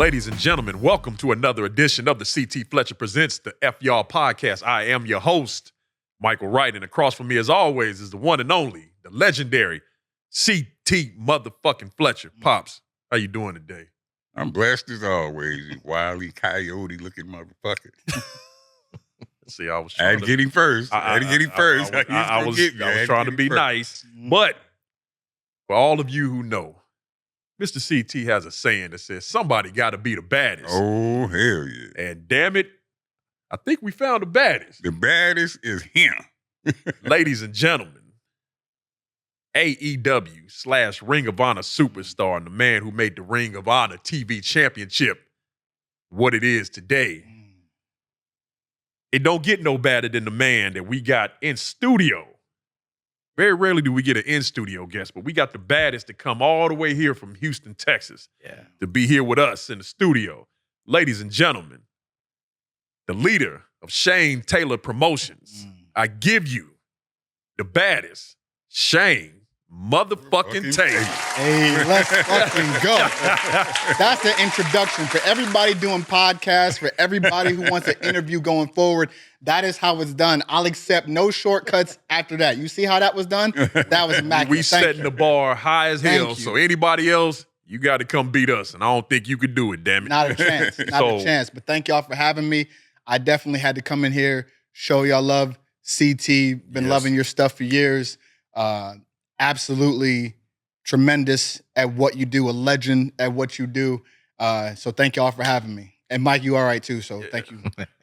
Ladies and gentlemen, welcome to another edition of the CT Fletcher Presents the F Y'all Podcast. I am your host, Michael Wright, and across from me, as always, is the one and only, the legendary CT motherfucking Fletcher. Pops, how you doing today? I'm blessed as always, you wily coyote-looking motherfucker. See, I was I had to get him first. I had to get him first. I was trying to be nice, but for all of you who know, Mr. CT has a saying that says, somebody got to be the baddest. Oh, hell yeah. And damn it, I think we found the baddest. The baddest is him. Ladies and gentlemen, AEW / Ring of Honor superstar and the man who made the Ring of Honor TV championship what it is today. It don't get no better than the man that we got in studio. Very rarely do we get an in-studio guest, but we got the baddest to come all the way here from Houston, Texas, to be here with us in the studio. Ladies and gentlemen, the leader of Shane Taylor Promotions, I give you the baddest, Shane motherfucking Taylor. Hey, let's fucking go. That's the introduction for everybody doing podcasts, for everybody who wants an interview going forward. That is how it's done. I'll accept no shortcuts after that. You see how that was done? That was immaculate. We setting the bar high as hell, so anybody else, you got to come beat us, and I don't think you could do it, damn it. Not a chance. Not a chance. But thank y'all for having me. I definitely had to come in here, show y'all love. CT, been loving your stuff for years. Absolutely tremendous at what you do, a legend at what you do. So thank y'all for having me. And Mike, you all right too, so thank you.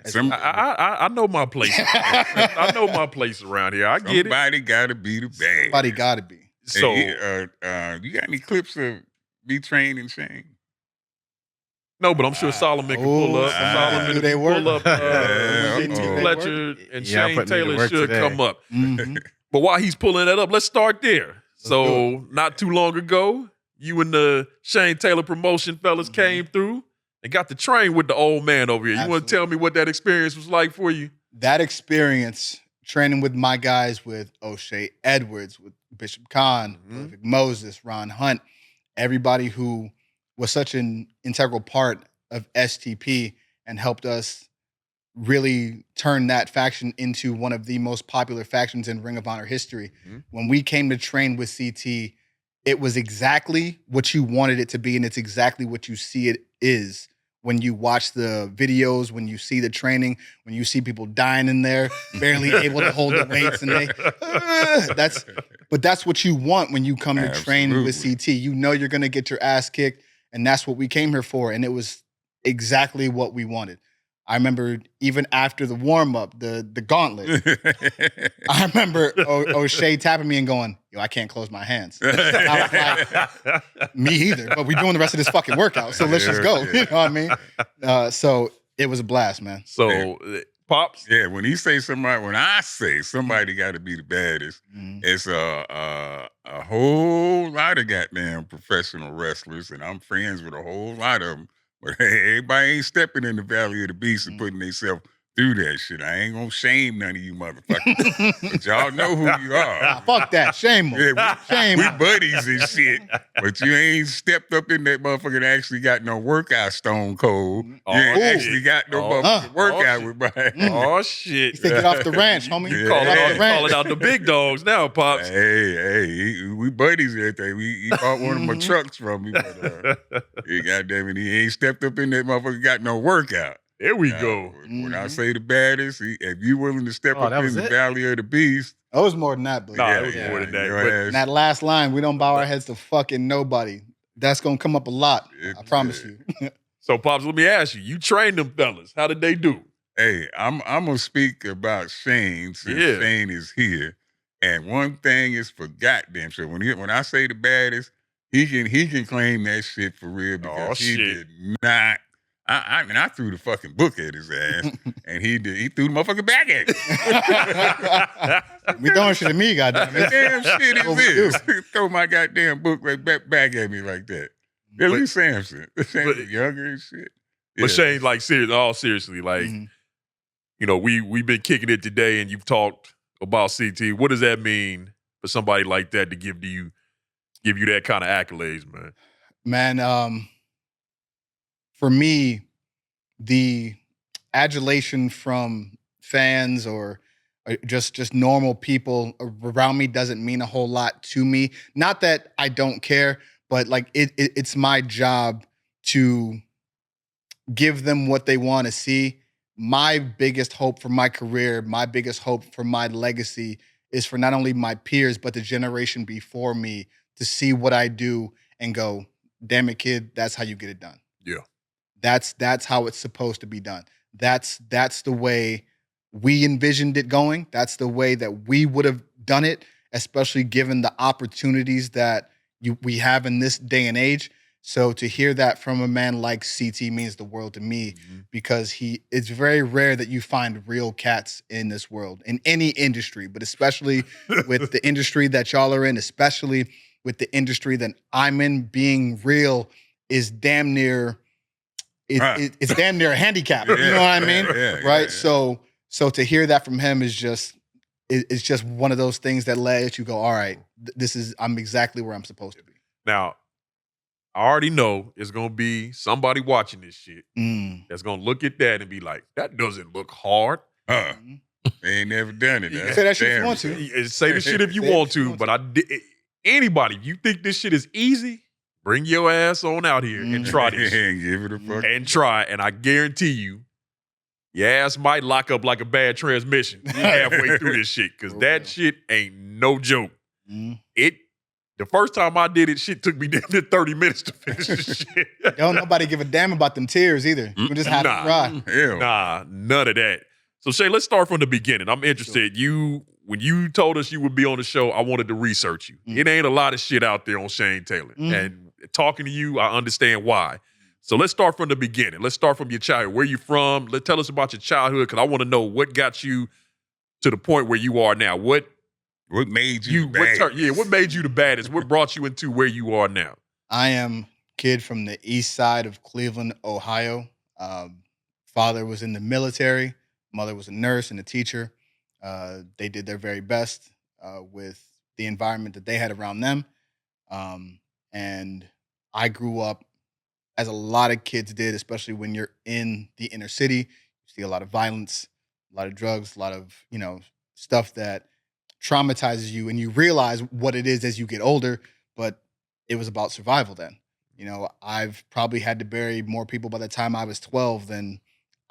I know my place. I know my place around here. I get it. Somebody got to be the bad. Somebody got to be. So, you got any clips of me training Shane? No, but I'm sure Solomon can pull up. Solomon can pull up. Fletcher and Shane Taylor should come up. Mm-hmm. But while he's pulling that up, let's start there. So not too long ago, you and the Shane Taylor promotion fellas came through and got to train with the old man over here. You want to tell me what that experience was like for you? That experience, training with my guys, with O'Shea Edwards, with Bishop Khan, with Moses, Ron Hunt, everybody who was such an integral part of STP and helped us really turn that faction into one of the most popular factions in Ring of Honor history. When we came to train with CT, it was exactly what you wanted it to be, and it's exactly what you see it is when you watch the videos, when you see the training, when you see people dying in there, barely able to hold the weights, and that's what you want when you come to train with CT. You know you're gonna get your ass kicked, and that's what we came here for, and it was exactly what we wanted. I remember even after the warm-up, the gauntlet, I remember O'Shea tapping me and going, yo, I can't close my hands. I was like, me either, but we're doing the rest of this fucking workout, so let's just go. You know what I mean? So it was a blast, man. So, Pops? Yeah, when I say somebody got to be the baddest, it's a whole lot of goddamn professional wrestlers, and I'm friends with a whole lot of them. But everybody ain't stepping in the valley of the beast and putting themselves through that shit. I ain't gonna shame none of you motherfuckers. But y'all know who you are. Nah, fuck that. Shame them. We buddies and shit. But you ain't stepped up in that motherfucker and actually got no workout stone cold. You ain't actually got no motherfucking workout with Brian. Oh, shit. You think get off the ranch, homie. You calling out the big dogs now, Pops. Hey, we buddies and everything. He bought one of my trucks from me. But goddamn it, he ain't stepped up in that motherfucker, got no workout. There we go. When I say the baddest, if you willing to step up in the valley of the beast. It was more than that, but it was more than that. But that last line, we don't bow our heads to fucking nobody. That's going to come up a lot. I promise you. So, Pops, let me ask you. You trained them fellas. How did they do? Hey, I'm going to speak about Shane since Shane is here. And one thing is for goddamn sure. When I say the baddest, he can claim that shit for real because he did not. I mean, I threw the fucking book at his ass, and he threw the motherfucker back at me. We throwing shit at me, goddamn. The damn shit is this. Throw my goddamn book right back at me like that. At least Samson. Samson younger and shit. But Shane, like, seriously, like, you know, we've been kicking it today, and you've talked about CT. What does that mean for somebody like that to give you that kind of accolades, man? Man, for me, the adulation from fans or just normal people around me doesn't mean a whole lot to me. Not that I don't care, but like it's my job to give them what they want to see. My biggest hope for my career, my biggest hope for my legacy is for not only my peers, but the generation before me to see what I do and go, damn it, kid, that's how you get it done. Yeah. That's how it's supposed to be done. That's the way we envisioned it going. That's the way that we would have done it, especially given the opportunities that we have in this day and age. So to hear that from a man like CT means the world to me because it's very rare that you find real cats in this world, in any industry, but especially with the industry that y'all are in, especially with the industry that I'm in, being real is damn near, it's damn near a handicap. You know what I mean? Right? Yeah. So to hear that from him is just, it's just one of those things that let you go, all right, I'm exactly where I'm supposed to be. Now, I already know it's going to be somebody watching this shit that's going to look at that and be like, that doesn't look hard. They ain't never done it. Say that shit if you want to. Say the shit if you want to, but anybody, you think this shit is easy, bring your ass on out here and try this shit. And give it a fuck. And try, and I guarantee you, your ass might lock up like a bad transmission halfway through this shit, because that shit ain't no joke. The first time I did it, shit took me 30 minutes to finish this shit. Don't nobody give a damn about them tears either. You just have to cry. Nah, none of that. So Shay, let's start from the beginning. I'm interested. When you told us you would be on the show, I wanted to research you. It ain't a lot of shit out there on Shane Taylor. And talking to you, I understand why. So let's start from the beginning. Let's start from your childhood. Where you from? Tell us about your childhood, because I want to know what got you to the point where you are now. What made you the baddest? What made you the baddest? What brought you into where you are now? I am a kid from the east side of Cleveland, Ohio. Father was in the military. Mother was a nurse and a teacher. They did their very best with the environment that they had around them. And I grew up, as a lot of kids did, especially when you're in the inner city. You see a lot of violence, a lot of drugs, a lot of, stuff that traumatizes you, and you realize what it is as you get older, but it was about survival then. I've probably had to bury more people by the time I was 12 than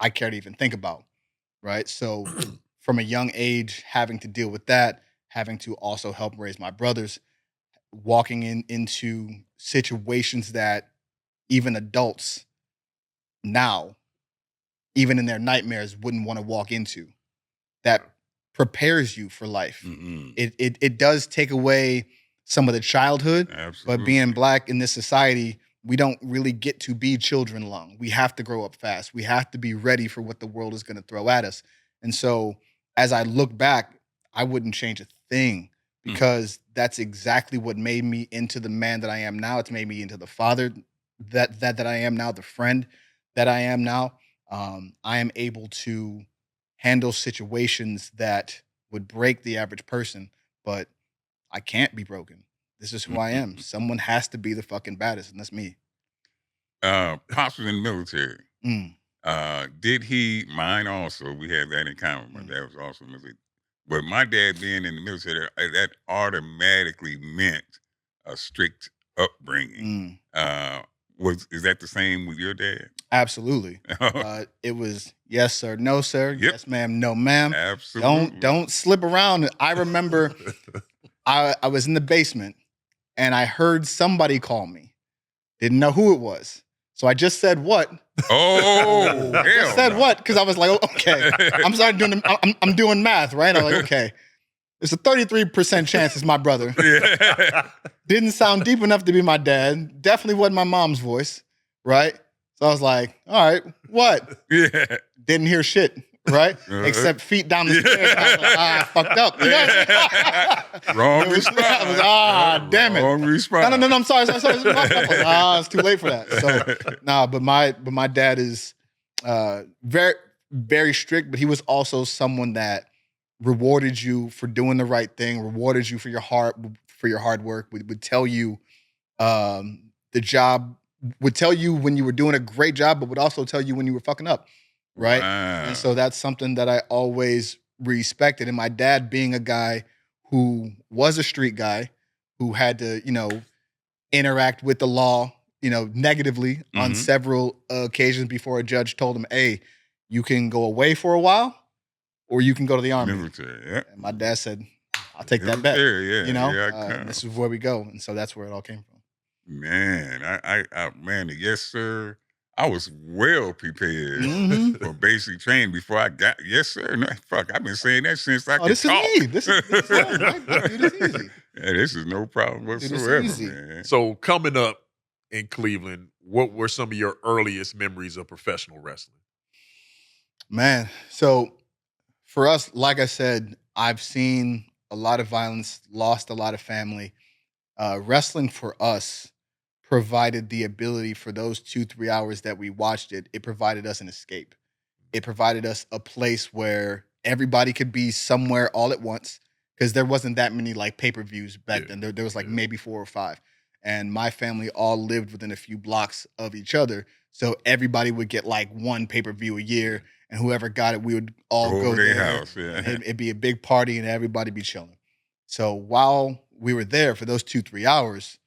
I care to even think about, right? So from a young age, having to deal with that, having to also help raise my brothers, walking into situations that even adults now, even in their nightmares, wouldn't want to walk into, that prepares you for life. It does take away some of the childhood. Absolutely. But being Black in this society, we don't really get to be children long. We have to grow up fast. We have to be ready for what the world is going to throw at us. And so as I look back, I wouldn't change a thing, because that's exactly what made me into the man that I am now. It's made me into the father that I am now, the friend that I am now. I am able to handle situations that would break the average person, but I can't be broken. This is who I am. Someone has to be the fucking baddest, and that's me. Pops was in the military. Mine also, we had that in common. My dad was also in the military. But my dad being in the military, that automatically meant a strict upbringing. Is that the same with your dad? Absolutely. It was yes, sir, no, sir. Yep. Yes, ma'am, no, ma'am. Absolutely. Don't slip around. I remember I was in the basement and I heard somebody call me. Didn't know who it was. So I just said what? Oh, hell said no. what? Because I was like, okay. I'm doing math, right? I'm like, okay. There's a 33% chance it's my brother. Didn't sound deep enough to be my dad. Definitely wasn't my mom's voice, right? So I was like, all right, what? Didn't hear shit, right? Except feet down the stairs. And I was like, fucked up. You know what I mean? Wrong response. I was, damn it. Wrong response. No, I'm sorry. It's too late for that. So, but my dad is very, very strict, but he was also someone that rewarded you for doing the right thing, rewarded you for your hard work, would tell you the job would tell you when you were doing a great job, but would also tell you when you were fucking up, right? Wow. And so that's something that I always respected. And my dad being a guy who was a street guy, who had to, interact with the law, negatively on Mhm. several occasions before a judge told him, hey, you can go away for a while or you can go to the Army. Military, yeah. And my dad said, I'll take that bet. Military, yeah. Here I And come. this is where we go. And so that's where it all came from. Man, man, yes, sir. I was well prepared Mhm. for basic training before I got, yes, sir. No, fuck, I've been saying that since I could This talk. is me. This is dude, this is easy. Yeah, this is no problem Dude, this is whatsoever, easy. man. So coming up in Cleveland, what were some of your earliest memories of professional wrestling? Man, so for us, like I said, I've seen a lot of violence, lost a lot of family. Wrestling for us provided the ability for those 2-3 hours that we watched it. It provided us an escape. It provided us a place where everybody could be somewhere all at once because there wasn't that many like pay-per-views back then. There was like maybe 4 or 5. And my family all lived within a few blocks of each other. So everybody would get like one pay-per-view a year. And whoever got it, we would all Go go to their there. house, yeah. And it'd be a big party and everybody be chilling. So while we were there for those 2-3 hours,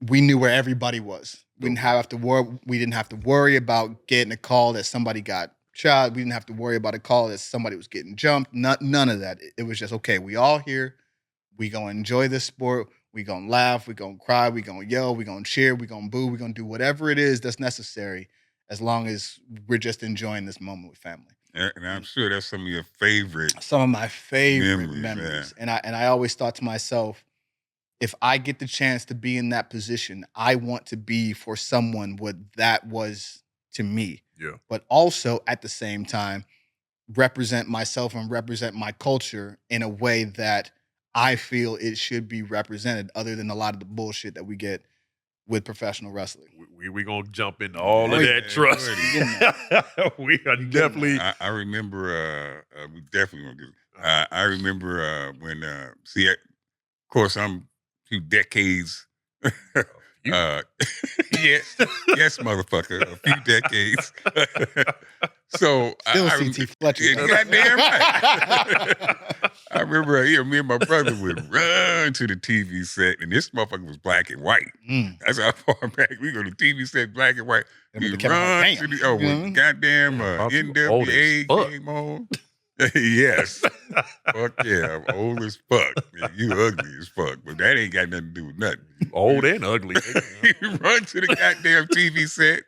we knew where everybody was. We didn't have to worry about getting a call that somebody got shot. We didn't have to worry about a call that somebody was getting jumped. None of that. It was just, okay, we all here. We gonna enjoy this sport. We gonna laugh. We gonna cry. We gonna yell. We gonna cheer. We gonna boo. We gonna do whatever it is that's necessary as long as we're just enjoying this moment with family. And I'm sure that's some of your favorite. Some of my favorite Memories, memories. And I always thought to myself, if I get the chance to be in that position, I want to be for someone what that was to me. Yeah. But also at the same time, represent myself and represent my culture in a way that I feel it should be represented, other than a lot of the bullshit that we get with professional wrestling. We gonna jump into all of Yeah, that, trust. We are definitely. I remember. We definitely gonna get. I remember when. See, of course, I'm a few decades. Yes, motherfucker, a few decades. So Still I CT Fletcher. Yeah, goddamn right. I remember me and my brother would run to the TV set, and this motherfucker was black and white. That's how far back we go. The TV set, black and white. We run to the when goddamn NWA came on. Yes. Fuck yeah, I'm old as fuck. Man, you ugly as fuck, but that ain't got nothing to do with nothing. Old and ugly. You run to the goddamn TV set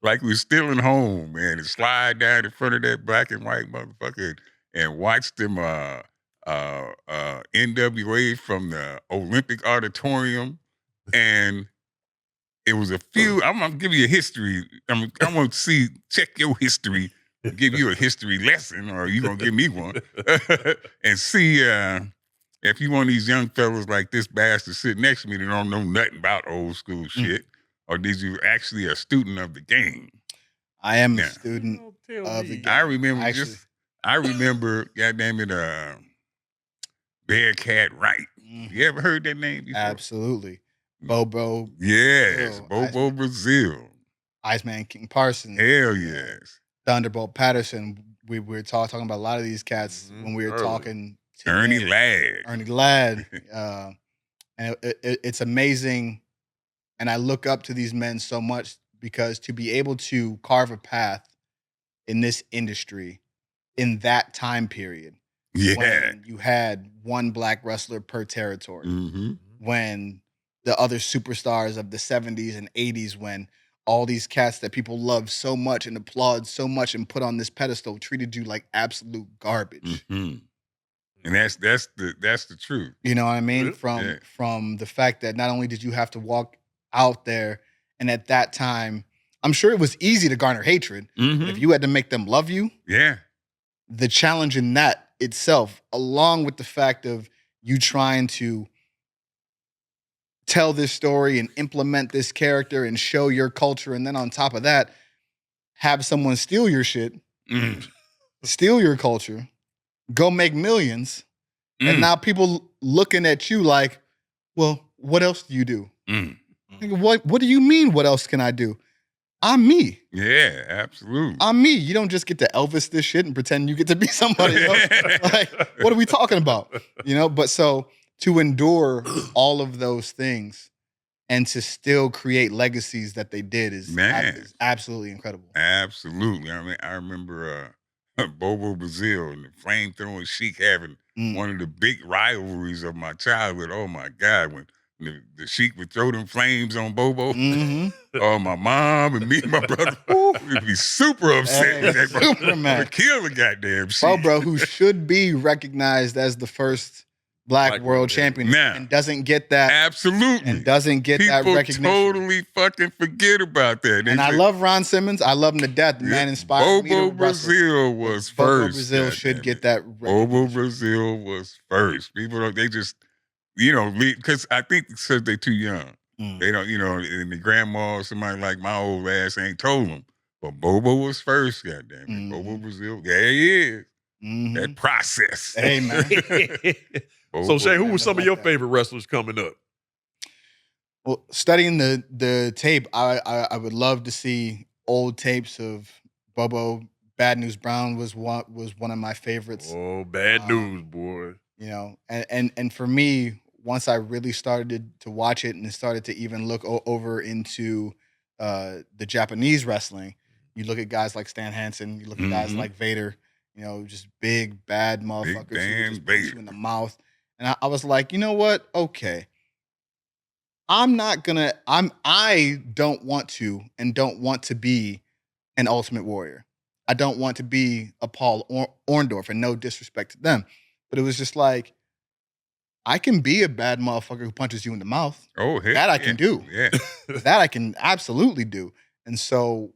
like we're still in home, man, and slide down in front of that black and white motherfucker and watch them NWA from the Olympic Auditorium. And it was a few, I'm gonna give you a history. I'm gonna check your history, give you a history lesson, or you gonna give me one. And see if you one of these young fellas like this bastard sitting next to me that don't know nothing about old school shit, or did you actually a student of the game? I am a student of the game. I remember, goddamn it, Bearcat Wright. You ever heard that name before? Absolutely. Bobo. Yes, Brazil, Bobo Brazil. Iceman King Parsons. Hell yes. Thunderbolt Patterson. We were talking about a lot of these cats when we were talking to Ernie them. Ladd. Ernie Ladd. And it's amazing. And I look up to these men so much because to be able to carve a path in this industry in that time period, when you had one black wrestler per territory, when the other superstars of the 70s and 80s, when all these cats that people love so much and applaud so much and put on this pedestal treated you like absolute garbage. And that's the truth. You know what I mean? From the fact that not only did you have to walk out there, and at that time, I'm sure it was easy to garner hatred. If you had to make them love you, the challenge in that itself, along with the fact of you trying to tell this story and implement this character and show your culture, and then on top of that, have someone steal your shit, steal your culture, go make millions, and now people looking at you like, well, what else do you do? What do you mean? What else can I do? I'm me. Yeah, absolutely. I'm me. You don't just get to Elvis this shit and pretend you get to be somebody else. Like, what are we talking about? But so to endure all of those things and to still create legacies that they did is absolutely incredible. Absolutely. I mean, I remember Bobo Brazil and the flame-throwing Sheik having one of the big rivalries of my childhood. Oh, my God. When the Sheik would throw them flames on Bobo. Oh, my mom and me and my brother would be super upset with that. Super mad. Would kill the goddamn Sheik. Bro, who should be recognized as the first Black world champion and doesn't get that. Absolutely. And doesn't get that recognition. People totally fucking forget about that. And I love Ron Simmons. I love him to death. The man inspired me to wrestle. Bobo Brazil was Bobo first. Brazil should get that Bobo Brazil was first. People, they just, because I think because they're too young. They don't, and the grandma or somebody like my old ass ain't told them. But Bobo was first, goddamn it. Bobo Brazil, there he is. That process. Hey, man. So, Shane, who were some of your favorite wrestlers coming up? Well, studying the tape, I would love to see old tapes of Bobo. Bad News Brown was one of my favorites. Oh, Bad News, boy. And for me, once I really started to watch it and started to even look over into the Japanese wrestling, you look at guys like Stan Hansen, you look at guys like Vader, just big, bad motherfuckers who just punch you in the mouth. And I was like, you know what? Okay. I don't want to be an Ultimate Warrior. I don't want to be a Paul Orndorff, and no disrespect to them. But it was just like, I can be a bad motherfucker who punches you in the mouth. Oh, hey, that I can do. Yeah. That I can absolutely do. And so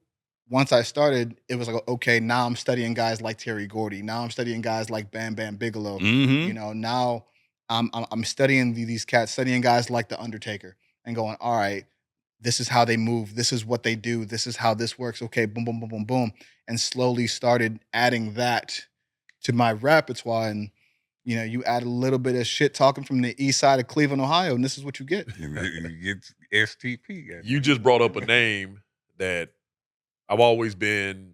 once I started, it was like, okay, now I'm studying guys like Terry Gordy. Now I'm studying guys like Bam Bam Bigelow. Now I'm studying these cats, studying guys like The Undertaker and going, all right, this is how they move. This is what they do. This is how this works. Okay, boom, boom, boom, boom, boom. And slowly started adding that to my repertoire. And, you add a little bit of shit talking from the east side of Cleveland, Ohio, and this is what you get. You get STP. You just brought up a name that I've always been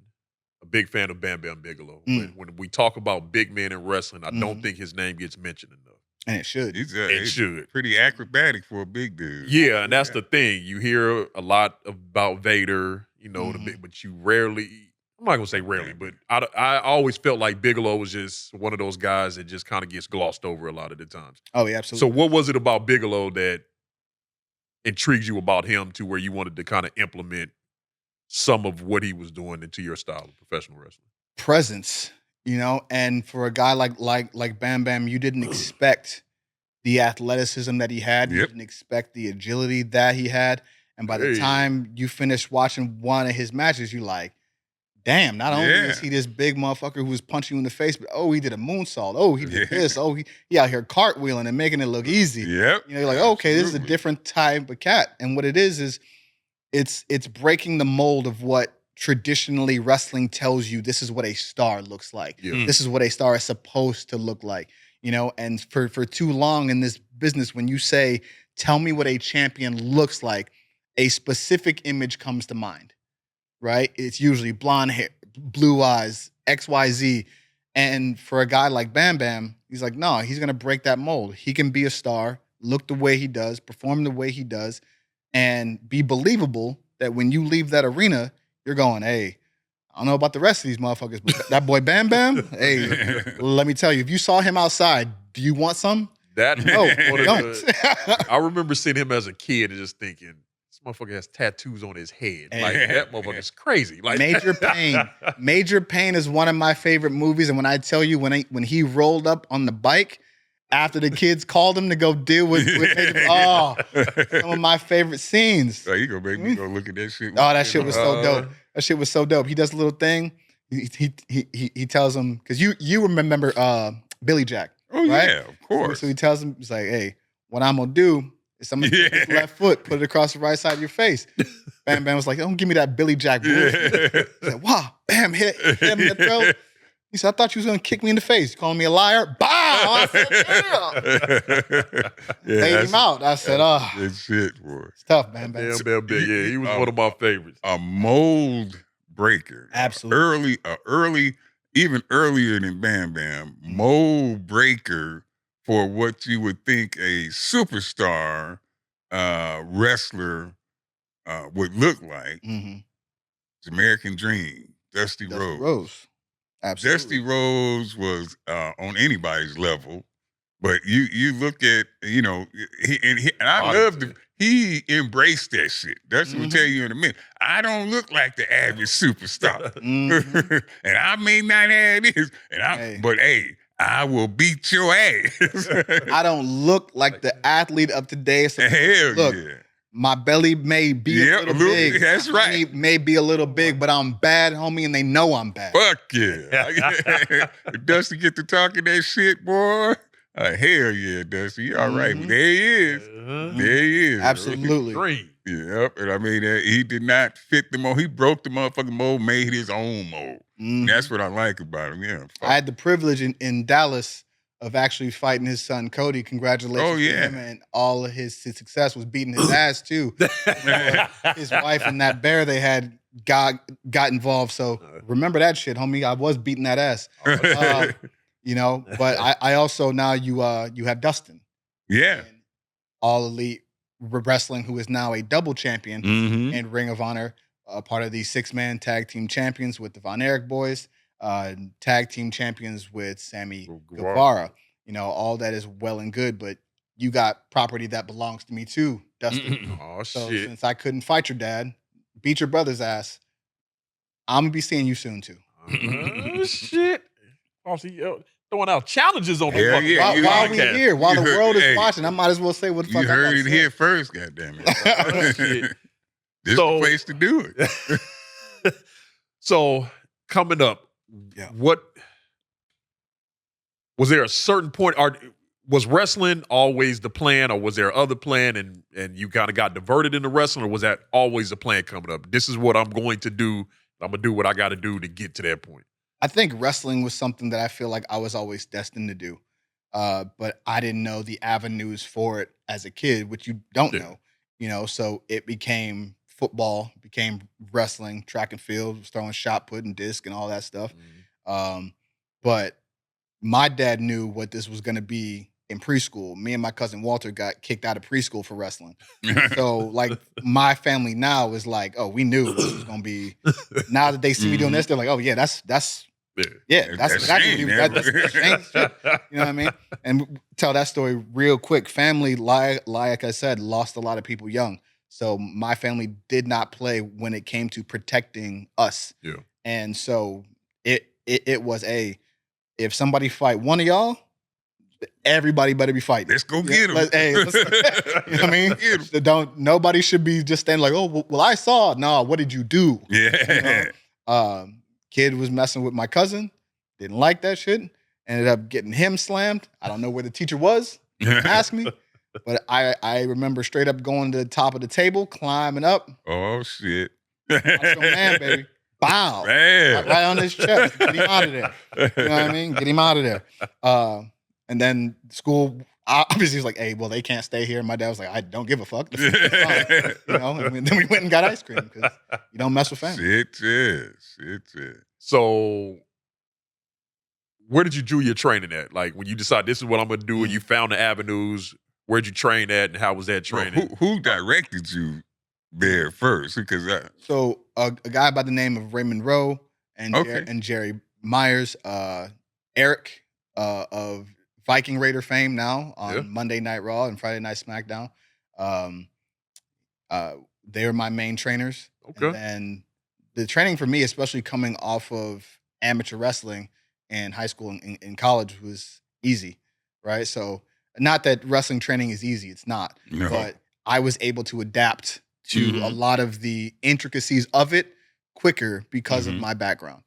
a big fan of, Bam Bam Bigelow. When we talk about big men in wrestling, I don't think his name gets mentioned enough. And it should. It should. Pretty acrobatic for a big dude. Yeah, and that's the thing. You hear a lot about Vader, but you rarely, I'm not going to say rarely, but I always felt like Bigelow was just one of those guys that just kind of gets glossed over a lot of the times. Oh, yeah, absolutely. So what was it about Bigelow that intrigued you about him to where you wanted to kind of implement some of what he was doing into your style of professional wrestling? Presence, and for a guy like Bam Bam, you didn't expect the athleticism that he had. You didn't expect the agility that he had. And by the time you finish watching one of his matches, you're like, damn, not only is he this big motherfucker who was punching you in the face, but he did a moonsault. Oh, he did this. Oh, he out here cartwheeling and making it look easy. Yep. You're like, okay, this is a different type of cat. And what it is it's breaking the mold of what traditionally wrestling tells you this is what a star looks like. Yeah. This is what a star is supposed to look like. And for too long in this business, when you say, tell me what a champion looks like, a specific image comes to mind, right? It's usually blonde hair, blue eyes, XYZ. And for a guy like Bam Bam, he's like, no, he's going to break that mold. He can be a star, look the way he does, perform the way he does, and be believable that when you leave that arena, you're going, hey, I don't know about the rest of these motherfuckers, but that boy Bam Bam, hey, let me tell you, if you saw him outside, do you want some? I remember seeing him as a kid and just thinking, this motherfucker has tattoos on his head. Like, that motherfucker's crazy. Like, Major Pain. Major Pain is one of my favorite movies. And when I tell you, when he rolled up on the bike after the kids called him to go deal with Major Pain, some of my favorite scenes. So you gonna make me go look at that shit. Oh, that shit was so dope. That shit was so dope. He does a little thing. He tells him, because you remember Billy Jack. Oh, right? Yeah, of course. So he tells him, he's like, hey, what I'm going to do is I'm going to take his left foot, put it across the right side of your face. Bam Bam was like, don't give me that Billy Jack bullshit. He's like, wow, Bam, hit him in the throat. He said, I thought you was going to kick me in the face. You calling me a liar? Bah! I said, damn. Yeah, Laid him out. I said, oh, good shit, boy. it's tough, man. Damn big. Yeah, he was one of my favorites. A mold breaker. Absolutely. Early, even earlier than Bam Bam, mold breaker for what you would think a superstar wrestler would look like. It's American Dream, Dusty Rhodes. Absolutely. Dusty Rhodes was on anybody's level, but you look at, you know, he embraced that shit. Dusty will tell you in a minute, I don't look like the average superstar. And I may not have this, but hey, I will beat your ass. I don't look like the athlete of today. So Hell look, yeah. my belly may be a little big. That's right. It may be a little big, but I'm bad, homie, and they know I'm bad. Fuck yeah. If Dusty get to talking that shit, boy, hell yeah, Dusty. You all right. Well, there he is. There he is. Absolutely. Dream. Yep. And I mean, he did not fit the mold. He broke the motherfucking mold, made his own mold. And that's what I like about him. Yeah. I had the privilege in Dallas of actually fighting his son Cody. Congratulations to him, and all of his success was beating his ass too. His wife and that bear they had got involved. So remember that shit, homie. I was beating that ass. You know, but I also now you have Dustin. Yeah. All Elite Wrestling, who is now a double champion in Ring of Honor, part of the 6-man tag team champions with the Von Erich boys. Tag team champions with Sammy Guevara. You know, all that is well and good, but you got property that belongs to me too, Dustin. Oh, so shit. since I couldn't fight your dad, beat your brother's ass, I'm gonna be seeing you soon too. Oh, shit. Oh, see, throwing out challenges on the Hell fucking yeah. While we're here, while the world is hey, watching, I might as well say what the fuck You I heard gotta it say. here first, goddammit. Oh, shit. This So- the place to do it. So coming up, what was there a certain point? Was wrestling always the plan, or was there other plan, and you kind of got diverted into wrestling, or was that always the plan coming up? This is what I'm going to do. I'm gonna do what I got to do to get to that point. I think wrestling was something that I feel like I was always destined to do, but I didn't know the avenues for it as a kid, which you don't know. You know, so it became football, became wrestling, track and field, was throwing shot put and disc and all that stuff. But my dad knew what this was going to be in preschool. Me and my cousin Walter got kicked out of preschool for wrestling. So like my family now is like, oh, we knew this was going to be. Now that they see me doing this, they're like, oh yeah, that's exactly Shane, that's Shane's shit. You know what I mean? And tell that story real quick. Family, like I said, lost a lot of people young. So my family did not play when it came to protecting us. Yeah. And so it was if somebody fight one of y'all, everybody better be fighting. Let's go get him. Hey, you know what I mean? Nobody should be just standing like, oh, well, I saw. No, what did you do? Yeah. You know? Kid was messing with my cousin. Didn't like that shit. Ended up getting him slammed. I don't know where the teacher was. Ask me. But I remember straight up going to the top of the table, climbing up. Oh, shit. Macho Man, baby. Bow. Man. Right on his chest. Get him out of there. You know what I mean? Get him out of there. And then school obviously was like, hey, well, they can't stay here. And my dad was like, I don't give a fuck. You know, and then we went and got ice cream because you don't mess with family. Shit. So where did you do your training at? Like when you decide this is what I'm going to do and you found the avenues, where'd you train at and how was that training? Who directed you there first? Because So a guy by the name of Raymond Rowe and Jerry Myers, Eric of Viking Raider fame now on Monday Night Raw and Friday Night SmackDown. They were my main trainers. Okay. And then the training for me, especially coming off of amateur wrestling in high school and in college, was easy, right? So not that wrestling training is easy, it's not. No. But I was able to adapt to a lot of the intricacies of it quicker because of my background.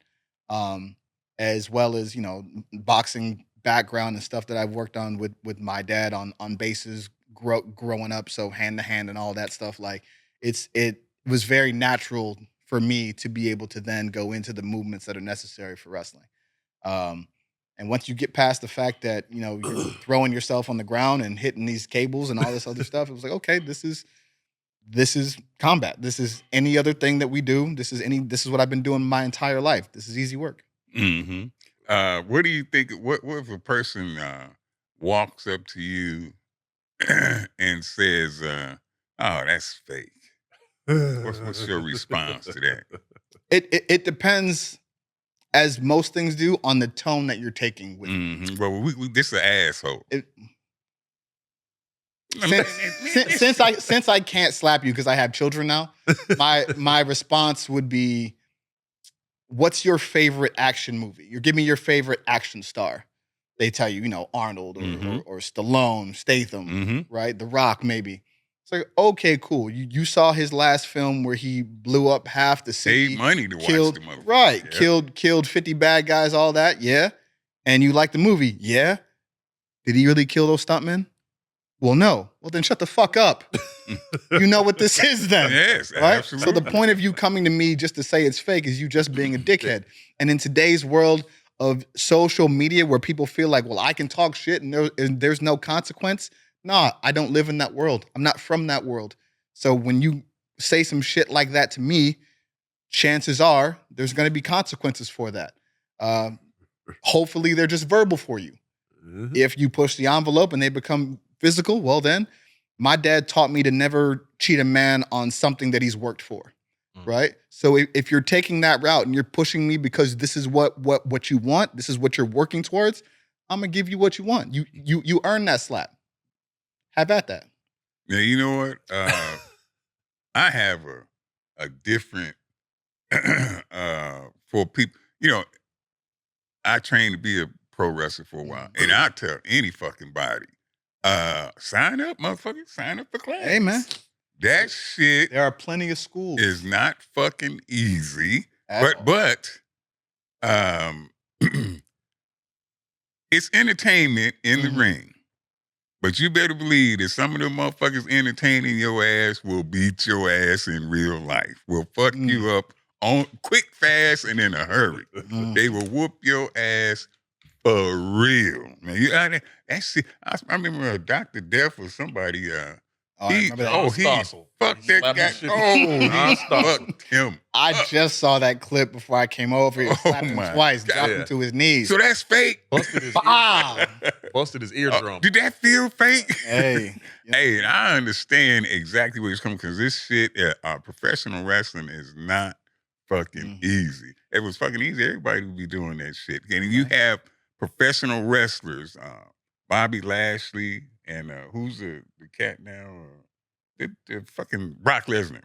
As well as, you know, boxing background and stuff that I've worked on with my dad on bases growing up. So hand to hand and all that stuff. Like it was very natural for me to be able to then go into the movements that are necessary for wrestling. And once you get past the fact that, you're throwing yourself on the ground and hitting these cables and all this other stuff, it was like, okay, this is combat. This is any other thing that we do. This is what I've been doing my entire life. This is easy work. Mm-hmm. What do you think? What if a person walks up to you and says, "Oh, that's fake"? What's your response to that? It depends, as most things do, on the tone that you're taking with it. Well, we this is an asshole. Since I can't slap you because I have children now, my response would be, what's your favorite action movie? You give me your favorite action star. They tell you, Arnold or Stallone, Statham, right? The Rock, maybe. It's like, okay, cool. You saw his last film where he blew up half the city. Paid money to watch the movie. Right. Yeah. Killed 50 bad guys, all that. Yeah. And you like the movie. Yeah. Did he really kill those stuntmen? Well, no. Well, then shut the fuck up. You know what this is then. Yes, right? absolutely. So the point of you coming to me just to say it's fake is you just being a dickhead. And in today's world of social media where people feel like, well, I can talk shit and there's no consequence. Nah, I don't live in that world. I'm not from that world. So when you say some shit like that to me, chances are there's going to be consequences for that. Hopefully they're just verbal for you. Mm-hmm. If you push the envelope and they become physical, well then, my dad taught me to never cheat a man on something that he's worked for, right? So if you're taking that route and you're pushing me because this is what you want, this is what you're working towards, I'm gonna give you what you want. You earn that slap. Have at that. Yeah, you know what? I have a different for people. I trained to be a pro wrestler for a while, and I tell any fucking body, sign up, motherfucker, sign up for class. Hey, man. That shit. There are plenty of schools. Is not fucking easy, but it's entertainment in the ring. But you better believe that some of them motherfuckers entertaining your ass will beat your ass in real life. Will fuck you up on quick, fast, and in a hurry. They will whoop your ass for real, man. I remember Dr. Death or somebody. He fucked that guy. He fucked him. I just saw that clip before I came over here. Slapped him twice, dropped him to his knees. So that's fake. Busted his eardrum. Did that feel fake? Hey, hey, and I understand exactly where it's coming because this shit, professional wrestling is not fucking easy. If it was fucking easy, everybody would be doing that shit. And you have professional wrestlers, Bobby Lashley, and who's the cat now? The fucking Brock Lesnar.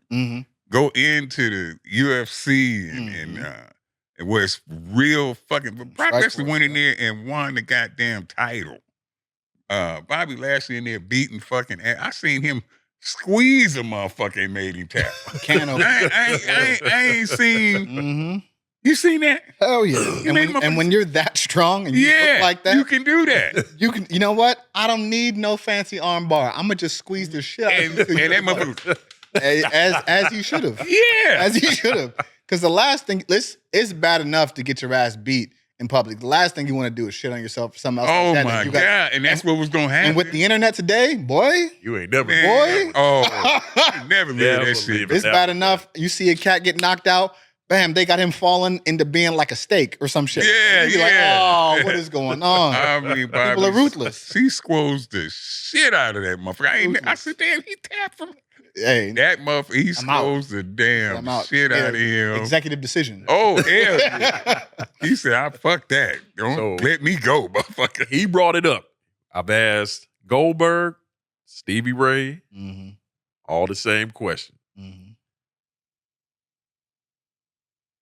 Go into the UFC and where it's real fucking. But Brock Lesnar went in there and won the goddamn title. Bobby Lashley in there beating fucking ass. I seen him squeeze a motherfucker and made him tap. I ain't seen. You seen that? Hell yeah. And when you're that strong and you look like that, you can do that. You know what? I don't need no fancy arm bar. I'm gonna just squeeze the shit out of you. And that motherfucker. As you should have. Yeah. As you should have. Because the last thing, it's bad enough to get your ass beat in public. The last thing you want to do is shit on yourself for something else. Oh like my God. And that's what was going to happen. And with the internet today, boy. You ain't never. Boy. Oh, you never live that shit. It's bad enough. You see a cat get knocked out. Bam, they got him falling into being like a steak or some shit. Yeah, you're like, oh, what is going on? I mean, Bobby, people are ruthless. He squoze the shit out of that motherfucker. I said, damn, he tapped him. Hey, that motherfucker, he squoze the damn shit out of him. Executive decision. Oh, hell yeah. He said, I fuck that. Don't let me go, motherfucker. He brought it up. I've asked Goldberg, Stevie Ray, all the same question.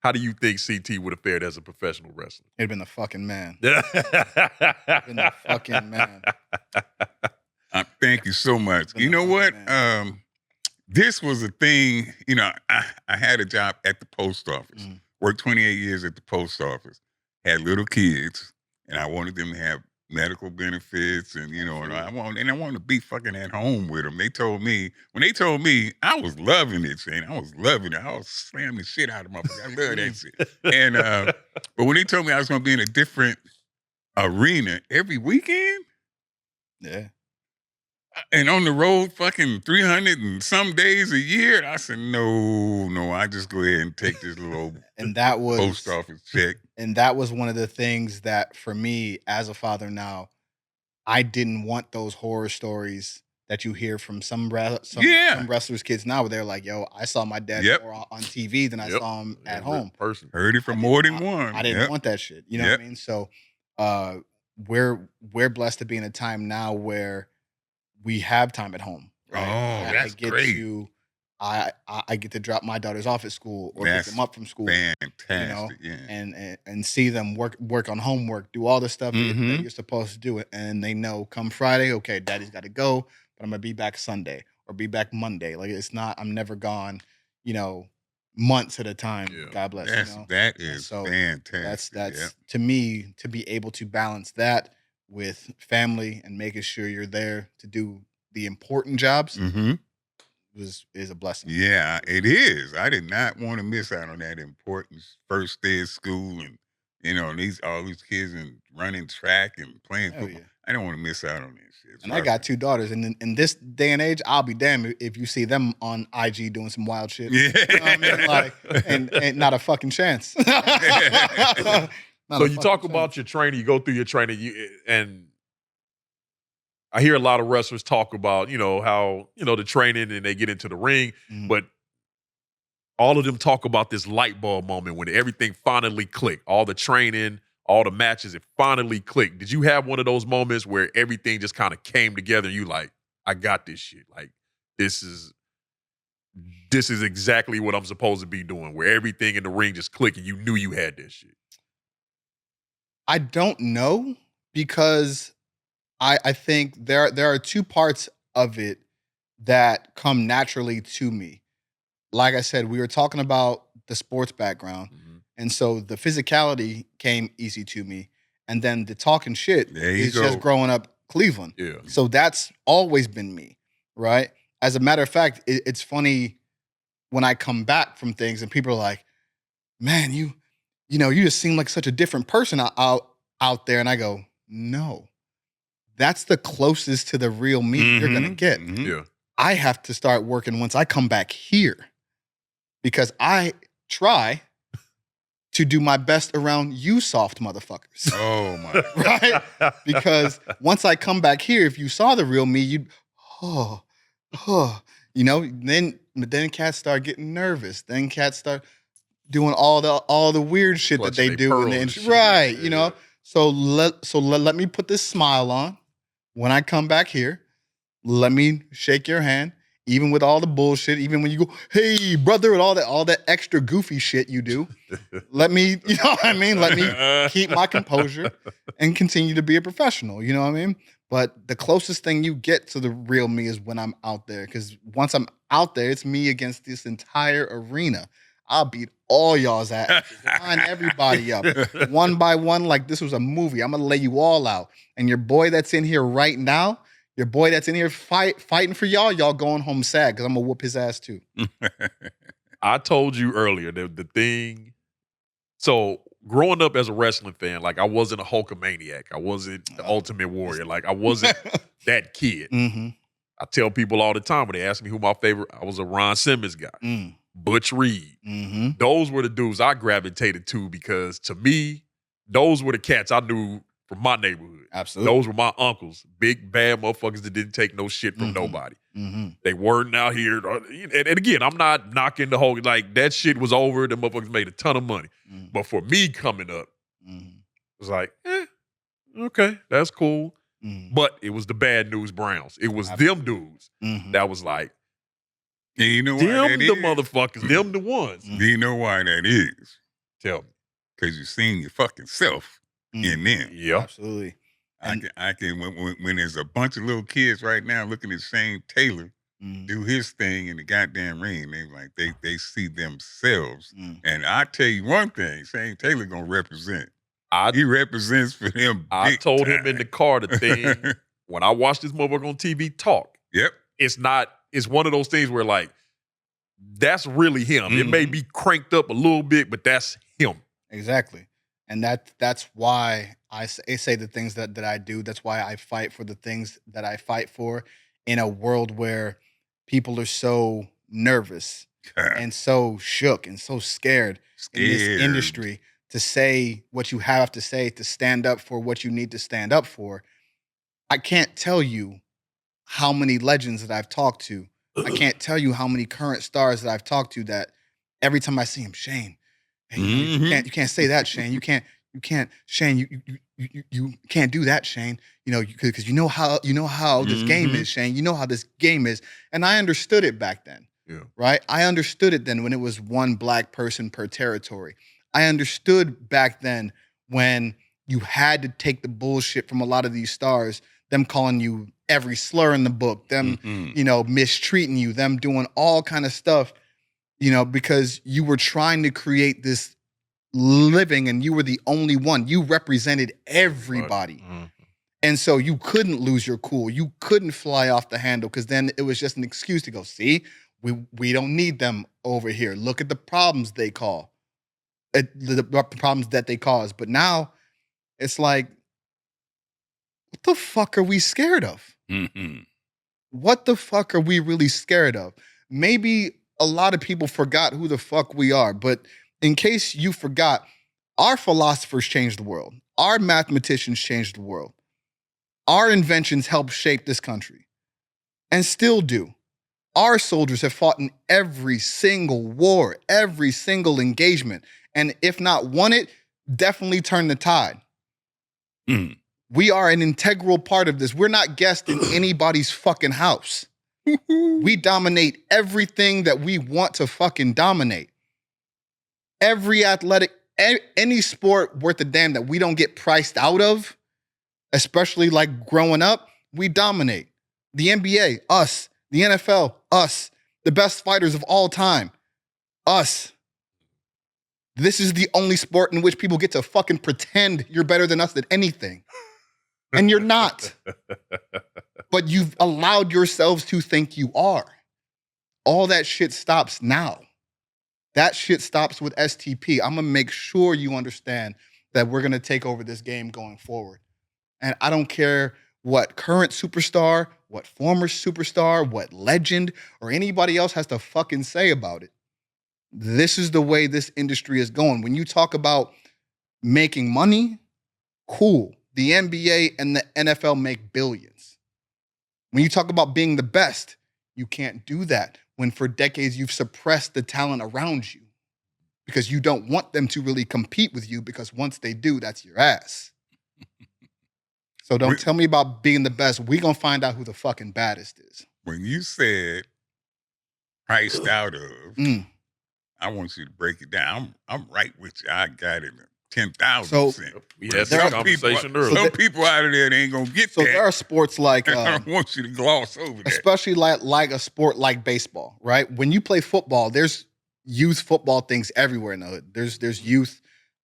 How do you think CT would have fared as a professional wrestler? He'd been the fucking man. Been the fucking man. Thank you so much. You know what? This was a thing, I had a job at the post office. Worked 28 years at the post office. Had little kids, and I wanted them to have medical benefits, and and I wanted to be fucking at home with them. When they told me, I was loving it, Shane. I was loving it. I was slamming the shit out of my. I love that shit. And but when they told me I was going to be in a different arena every weekend? Yeah. And on the road fucking 300 and some days a year? I said, no, I just go ahead and take this little And that was post office check. And that was one of the things that for me as a father now, I didn't want those horror stories that you hear from some wrestlers' kids now where they're like, yo, I saw my dad more on TV than I saw him at home. Person. Heard it from more than one. I didn't want that shit. You know what I mean? So we're blessed to be in a time now where we have time at home. Right? That's great. I get to drop my daughters off at school or pick them up from school. Fantastic, and see them work on homework, do all the stuff that you're supposed to do. And they know come Friday, okay, daddy's got to go, but I'm gonna be back Sunday or be back Monday. Like it's not, I'm never gone, months at a time. Yeah. God bless. That is fantastic. That's to me, to be able to balance that with family and making sure you're there to do the important jobs is a blessing. Yeah, it is. I did not want to miss out on that important first day of school and all these kids and running track and playing football. Yeah. I don't want to miss out on this shit. And I got 2 daughters, and in this day and age, I'll be damned if you see them on IG doing some wild shit. Yeah, you know what I mean? Like, and not a fucking chance. So you talk about your training, you go through your training, and I hear a lot of wrestlers talk about, how, the training and they get into the ring, but all of them talk about this light bulb moment when everything finally clicked. All the training, all the matches, it finally clicked. Did you have one of those moments where everything just kind of came together and you like, I got this shit. Like, this is exactly what I'm supposed to be doing, where everything in the ring just clicked and you knew you had this shit? I don't know, because I think there are 2 parts of it that come naturally to me. Like I said, we were talking about the sports background, and so the physicality came easy to me, and then the talking shit is just growing up Cleveland. Yeah. So that's always been me, right? As a matter of fact, it's funny when I come back from things and people are like, man, you just seem like such a different person out there. And I go, no, that's the closest to the real me you're going to get. Yeah. I have to start working once I come back here, because I try to do my best around you soft motherfuckers. Oh my God. Right? Because once I come back here, if you saw the real me, you'd, then cats start getting nervous. Then cats start doing all the weird shit that they do in the industry. Right, yeah. So let me put this smile on when I come back here. Let me shake your hand, even with all the bullshit, even when you go, hey, brother, and all that extra goofy shit you do. Let me, you know what I mean? Let me keep my composure and continue to be a professional, you know what I mean? But the closest thing you get to the real me is when I'm out there, because once I'm out there, it's me against this entire arena. I'll beat all y'all's asses, line everybody up, one by one, like this was a movie. I'm going to lay you all out. And your boy that's in here right now, your boy that's in here fighting for y'all going home sad, because I'm going to whoop his ass too. I told you earlier that the thing, so growing up as a wrestling fan, like I wasn't a Hulkamaniac. I wasn't the Ultimate Warrior. Like I wasn't that kid. I tell people all the time when they ask me who my favorite, I was a Ron Simmons guy. Butch Reed. Those were the dudes I gravitated to, because to me, those were the cats I knew from my neighborhood. Absolutely. Those were my uncles. Big, bad motherfuckers that didn't take no shit from nobody. They weren't out here. And again, I'm not knocking the whole, like that shit was over. The motherfuckers made a ton of money. But for me coming up, it was like, okay, that's cool. But it was the Bad News Browns. It was them dudes that was like, and you know why them the motherfuckers, them the ones. Do you know why that is? Tell me. Because you've seen your fucking self in them. Yeah, absolutely. I can when there's a bunch of little kids right now looking at Shane Taylor do his thing in the goddamn ring, they see themselves. And I tell you one thing, Shane Taylor gonna represent. He represents for him. I told him in the car the thing when I watched this motherfucker on TV talk. Yep. It's one of those things where like, that's really him. It may be cranked up a little bit, but that's him. Exactly. And that's why say the things that I do. That's why I fight for the things that I fight for in a world where people are so nervous and so shook and so scared in this industry to say what you have to say, to stand up for what you need to stand up for. I can't tell you how many legends that I've talked to. I can't tell you how many current stars that I've talked to that every time I see him, Shane, hey, you can't say that, Shane. You can't, Shane. You can't do that, Shane. Because you know how this game is, Shane. You know how this game is, and I understood it back then. Yeah. Right. I understood it then when it was one black person per territory. I understood back then when you had to take the bullshit from a lot of these stars, them calling you every slur in the book, them, mistreating you, them doing all kind of stuff, because you were trying to create this living and you were the only one. You represented everybody. And so you couldn't lose your cool. You couldn't fly off the handle because then it was just an excuse to go, see, we don't need them over here. Look at the problems they cause. The problems that they cause. But now it's like, what the fuck are we scared of? What the fuck are we really scared of? Maybe a lot of people forgot who the fuck we are, but in case you forgot, our philosophers changed the world. Our mathematicians changed the world. Our inventions helped shape this country and still do. Our soldiers have fought in every single war, every single engagement, and if not won it, definitely turned the tide. We are an integral part of this. We're not guests in anybody's fucking house. We dominate everything that we want to fucking dominate. Every athletic, any sport worth a damn that we don't get priced out of, especially like growing up, we dominate. The NBA, us. The NFL, us. The best fighters of all time, us. This is the only sport in which people get to fucking pretend you're better than us at anything. And you're not. But you've allowed yourselves to think you are. All that shit stops now. That shit stops with STP. I'm going to make sure you understand that we're going to take over this game going forward. And I don't care what current superstar, what former superstar, what legend, or anybody else has to fucking say about it. This is the way this industry is going. When you talk about making money, cool. The NBA and the NFL make billions. When you talk about being the best, you can't do that when for decades you've suppressed the talent around you because you don't want them to really compete with you because once they do, that's your ass. So don't tell me about being the best. We're going to find out who the fucking baddest is. When you said priced out of, I want you to break it down. I'm right with you. I got it 10,000%. So we had this conversation earlier. Some people out of there, they ain't going to get that. So there are sports like... I don't want you to gloss over that. Especially like a sport like baseball, right? When you play football, there's youth football things everywhere in the hood. There's youth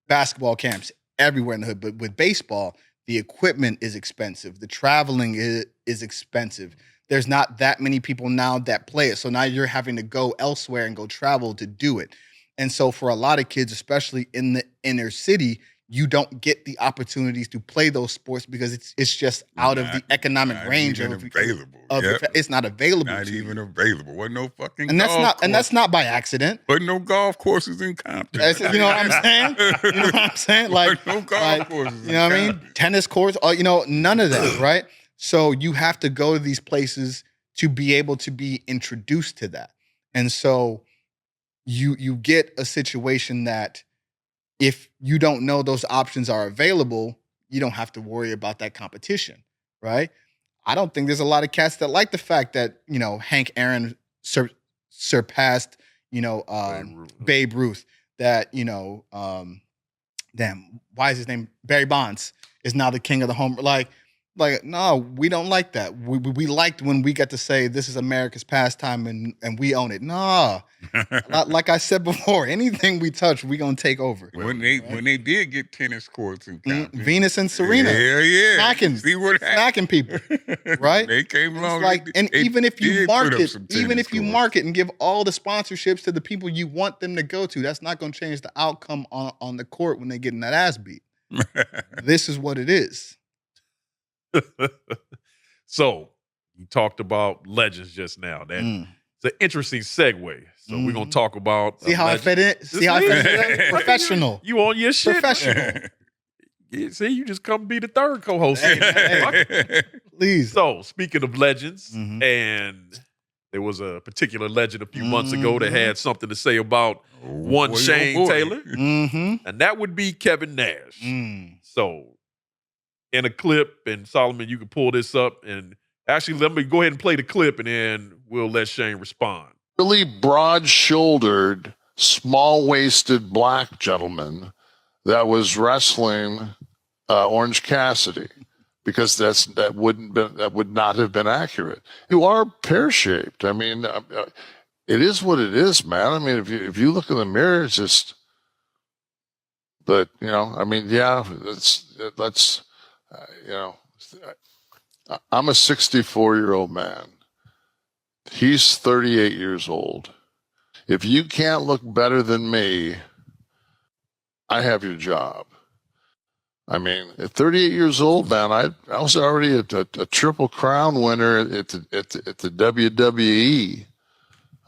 basketball camps everywhere in the hood. But with baseball, the equipment is expensive. The traveling is expensive. There's not that many people now that play it. So now you're having to go elsewhere and go travel to do it. And so for a lot of kids, especially in the inner city, you don't get the opportunities to play those sports because it's just out of the economic range of available. It's not available. Not even available. Wasn't no fucking and that's golf not course. And that's not by accident. But no golf courses in Compton. You know what I'm saying? You know what I'm saying? Like no golf courses. You know what I mean? Tennis courts, none of that, right? So you have to go to these places to be able to be introduced to that. And so you get a situation that if you don't know those options are available, you don't have to worry about that competition, right? I don't think there's a lot of cats that like the fact that, Hank Aaron surpassed, Babe Ruth. That, damn, why is his name? Barry Bonds is now the king of the home. Like, no, we don't like that. We liked when we got to say this is America's pastime and we own it. Nah, like I said before, anything we touch, we gonna take over. When they did get tennis courts in Compton, Venus and Serena, smacking, see what smacking people, right? They came along. Even if you market and give all the sponsorships to the people you want them to go to, that's not gonna change the outcome on the court when they get in that ass beat. This is what it is. So you talked about legends just now. That it's an interesting segue. So we're gonna talk about see how I fit in. See how I fit in. Professional. You on your shit? Professional. See, you just come be the third co-host. Please. So speaking of legends, and there was a particular legend a few months ago that had something to say about one Shane Taylor, and that would be Kevin Nash. So in a clip, and Solomon, you can pull this up, and actually let me go ahead and play the clip, and then we'll let Shane respond. Really broad-shouldered, small-waisted black gentleman that was wrestling Orange Cassidy, because that would not have been accurate. You are pear-shaped. I mean, it is what it is, man. I mean, if you look in the mirror, it's just. But I mean, yeah, let's I'm a 64-year-old man. He's 38 years old. If you can't look better than me, I have your job. I mean, at 38 years old, man, I was already a Triple Crown winner at the WWE.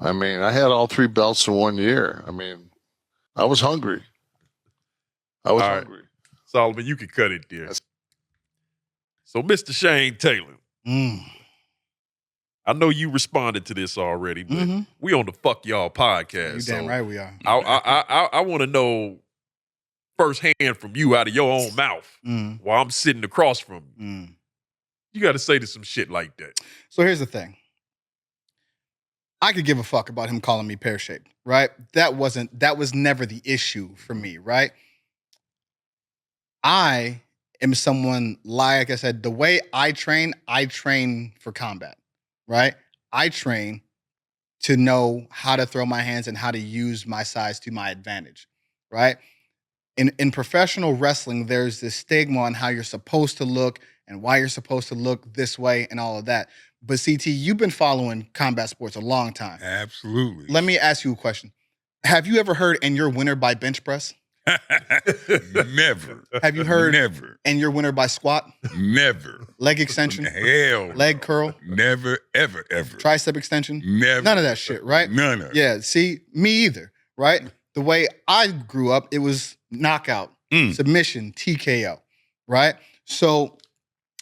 I mean, I had all 3 belts in 1 year. I mean, I was hungry. Hungry. Solomon, you can cut it there. So, Mr. Shane Taylor, I know you responded to this already, but we on the Fuck Y'all podcast. You damn right we are. I want to know firsthand from you out of your own mouth while I'm sitting across from you. You got to say to some shit like that. So here's the thing. I could give a fuck about him calling me pear-shaped, right? That was never the issue for me, right? I am someone, like I said, the way I train for combat, right? I train to know how to throw my hands and how to use my size to my advantage, right? In professional wrestling, there's this stigma on how you're supposed to look and why you're supposed to look this way and all of that. But CT, you've been following combat sports a long time. Absolutely. Let me ask you a question. Have you ever heard "and you're winner" by bench press? Never. Have you heard Never. "and you're winner" by squat? Never. Leg extension? Hell. Leg curl? Never, ever, ever. Tricep extension? Never. None of that shit, right? None of it. Yeah, see, me either, right? The way I grew up, it was knockout, submission, TKO, right? So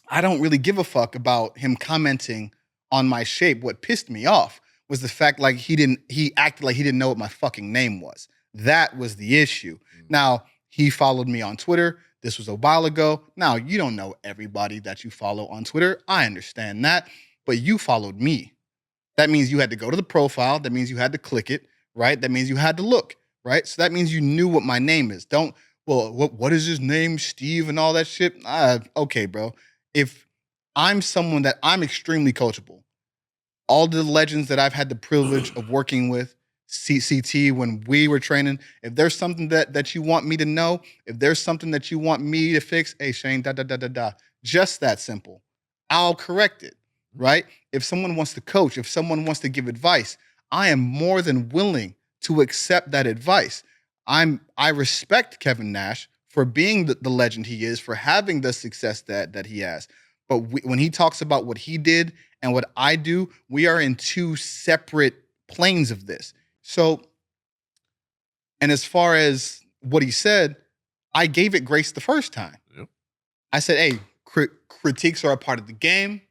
I don't really give a fuck about him commenting on my shape. What pissed me off was the fact he acted like he didn't know what my fucking name was. That was the issue. Now, he followed me on Twitter. This was a while ago. Now, you don't know everybody that you follow on Twitter. I understand that. But you followed me. That means you had to go to the profile. That means you had to click it, right? That means you had to look, right? So that means you knew what my name is. What is his name, Steve, and all that shit? Okay, bro. If I'm someone that I'm extremely coachable, all the legends that I've had the privilege of working with, CT, when we were training, if there's something that you want me to know, if there's something that you want me to fix, hey, Shane, just that simple. I'll correct it, right? If someone wants to coach, if someone wants to give advice, I am more than willing to accept that advice. I respect Kevin Nash for being the legend he is, for having the success that he has. But when he talks about what he did and what I do, we are in 2 separate planes of this. So, and as far as what he said, I gave it grace the first time. Yep. I said, hey, critiques are a part of the game.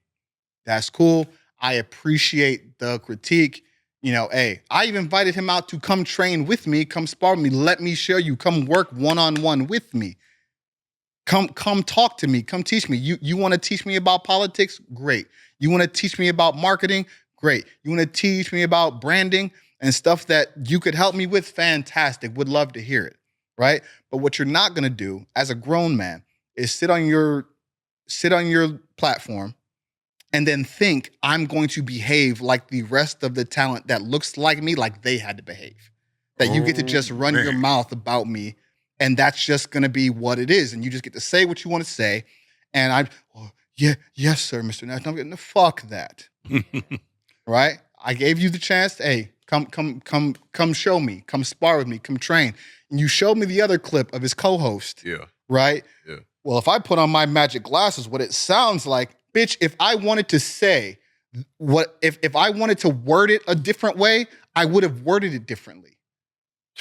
That's cool. I appreciate the critique. Hey, I even invited him out to come train with me, come spar with me, let me show you, come work one-on-one with me. Come talk to me, come teach me. You want to teach me about politics? Great. You want to teach me about marketing? Great. You want to teach me about branding and stuff that you could help me with? Fantastic. Would love to hear it, right? But what you're not going to do as a grown man is sit on your platform and then think I'm going to behave like the rest of the talent that looks like me, like they had to behave. That you get to just run your mouth about me, and that's just going to be what it is. And you just get to say what you want to say. And yes, sir, Mr. Nash. I'm getting the fuck that. Right? I gave you the chance. Hey, come show me. Come spar with me. Come train. And you showed me the other clip of his co-host. Yeah. right? Yeah. Well, if I put on my magic glasses, what it sounds like, bitch, if I wanted to say if I wanted to word it a different way, I would have worded it differently.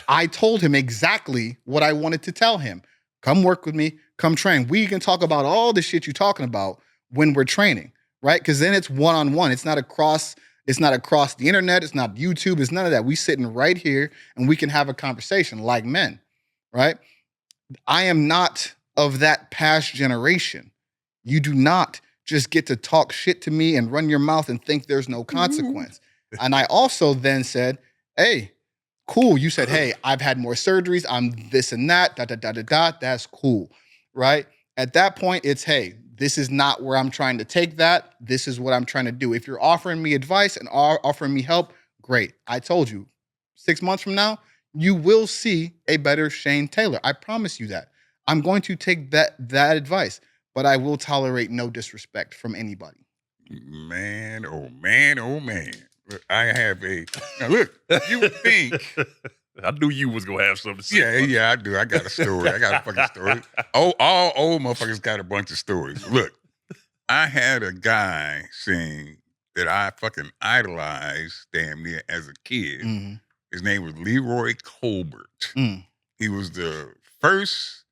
I told him exactly what I wanted to tell him. Come work with me, come train. We can talk about all the shit you're talking about when we're training, right? Because then it's one-on-one. It's not across the internet, it's not YouTube, it's none of that. We sitting right here and we can have a conversation like men, right? I am not of that past generation. You do not just get to talk shit to me and run your mouth and think there's no consequence. And I also then said, hey, cool. You said, hey, I've had more surgeries. I'm this and that, That's cool, right? At that point, it's, hey, this is not where I'm trying to take that. This is what I'm trying to do. If you're offering me advice and offering me help, great. I told you, 6 months from now, you will see a better Shane Taylor. I promise you that. I'm going to take that advice, but I will tolerate no disrespect from anybody. Man, oh man, oh man. Look, I have now look, you would think. I knew you was gonna have something to say. Yeah, I do. I got a story. I got a fucking story. Oh, all old motherfuckers got a bunch of stories. Look, I had a guy saying that I fucking idolized damn near as a kid. Mm-hmm. His name was Leroy Colbert. Mm. He was the first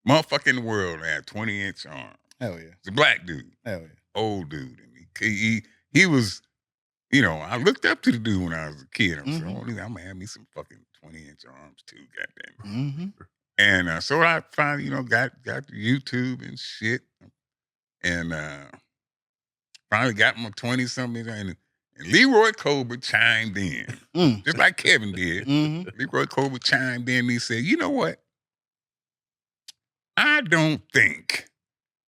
motherfucker in the world to have 20-inch arms. Hell yeah. He's a black dude. Hell yeah. Old dude. And he was, I looked up to the dude when I was a kid. I said, I'm gonna have me some fucking 20-inch arms too, goddamn. Mm-hmm. And so I finally, got the YouTube and shit. And finally got my 20-something. And Leroy Colbert chimed in, just like Kevin did. Mm-hmm. Leroy Colbert chimed in and he said, you know what? I don't think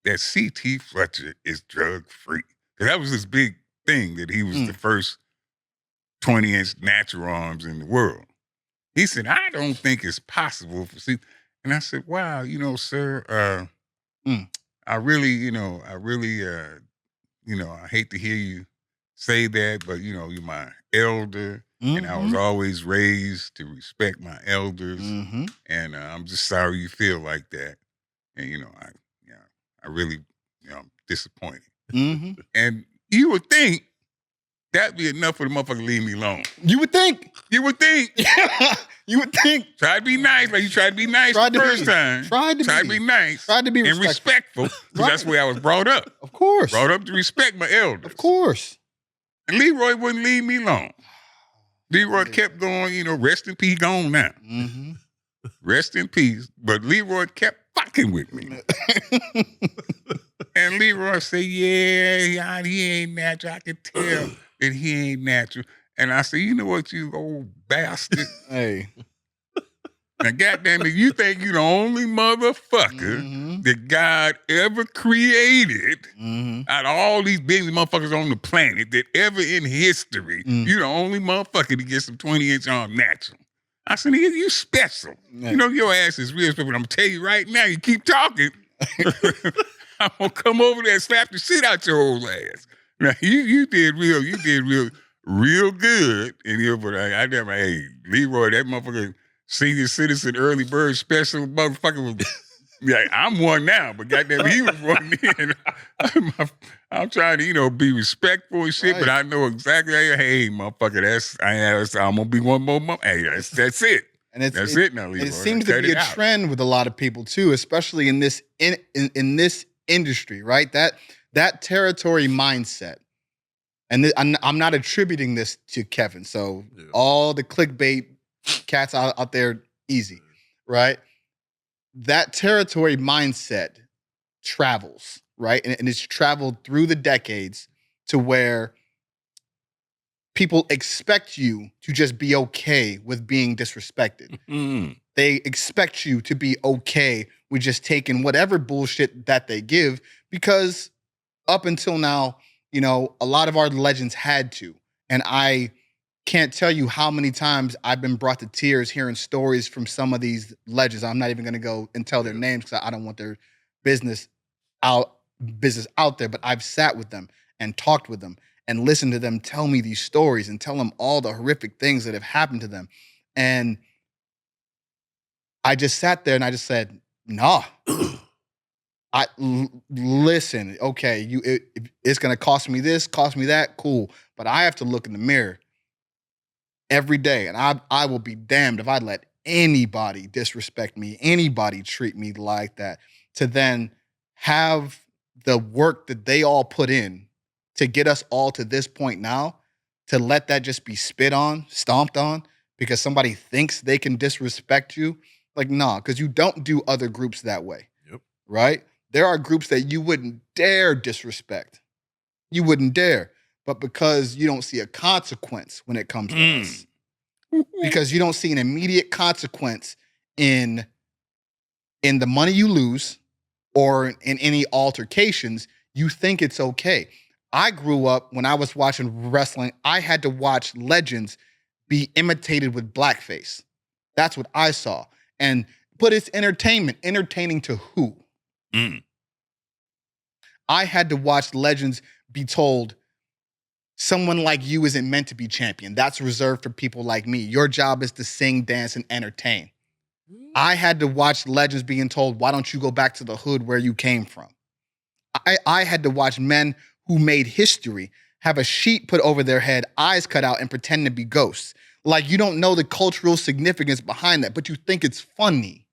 that C.T. Fletcher is drug-free. That was his big thing, that he was the first 20-inch natural arms in the world. He said, I don't think it's possible for C. And I said, wow, sir, I really, I hate to hear you say that, but, you're my elder, and I was always raised to respect my elders, and I'm just sorry you feel like that. And, I really, I'm disappointed. And you would think that'd be enough for the motherfucker to leave me alone. You would think. You would think. You would think. Try to be nice, like you tried to be nice the first time. Tried to be nice. Tried to be respectful. And respectful, because that's where I was brought up. Of course. Brought up to respect my elders. Of course. And Leroy wouldn't leave me alone. Leroy kept going, rest in peace, gone now. Mm-hmm. Rest in peace. But Leroy kept fucking with me. And Leroy said, yeah, he ain't natural. I can tell that he ain't natural. And I said, you know what, you old bastard? Hey. Now, goddamn it, you think you the only motherfucker that God ever created out of all these billion motherfuckers on the planet that ever in history, you the only motherfucker to get some 20-inch arm natural. I said, nigga, you special. Yeah. Your ass is real special. But I'm going to tell you right now, you keep talking, I'm going to come over there and slap the shit out your old ass. Now, you did real good in here, but I never, hey, Leroy, that motherfucker, senior citizen, early bird special motherfucker was, I'm one now, but goddamn, he was one then. I'm trying to, be respectful and shit, but I know exactly, hey, motherfucker, I'm going to be one more month. Hey, that's it. And that's it now, Leroy. It seems to be a trend with a lot of people too, especially in this in this industry, right? That territory mindset. And I'm not attributing this to Kevin. So all the clickbait cats out there, easy, right? That territory mindset travels, right? And it's traveled through the decades to where people expect you to just be okay with being disrespected. They expect you to be okay with just taking whatever bullshit that they give, because up until now, a lot of our legends had to. And I can't tell you how many times I've been brought to tears hearing stories from some of these legends. I'm not even going to go and tell their names because I don't want their business out there, but I've sat with them and talked with them and listened to them tell me these stories and tell them all the horrific things that have happened to them. And I just sat there and I just said, Nah. Listen. Okay, it's gonna cost me this, cost me that. Cool, but I have to look in the mirror every day, and I will be damned if I let anybody disrespect me, anybody treat me like that. To then have the work that they all put in to get us all to this point now, to let that just be spit on, stomped on, because somebody thinks they can disrespect you. Like, nah, because you don't do other groups that way. Yep. Right? There are groups that you wouldn't dare disrespect. You wouldn't dare. But because you don't see a consequence when it comes to us, because you don't see an immediate consequence in the money you lose or in any altercations, you think it's okay. I grew up, when I was watching wrestling, I had to watch legends be imitated with blackface. That's what I saw. But it's entertainment. Entertaining to who? I had to watch legends be told, someone like you isn't meant to be champion. That's reserved for people like me. Your job is to sing, dance, and entertain. I had to watch legends being told, why don't you go back to the hood where you came from? I had to watch men who made history have a sheet put over their head, eyes cut out, and pretend to be ghosts. Like, you don't know the cultural significance behind that, but you think it's funny.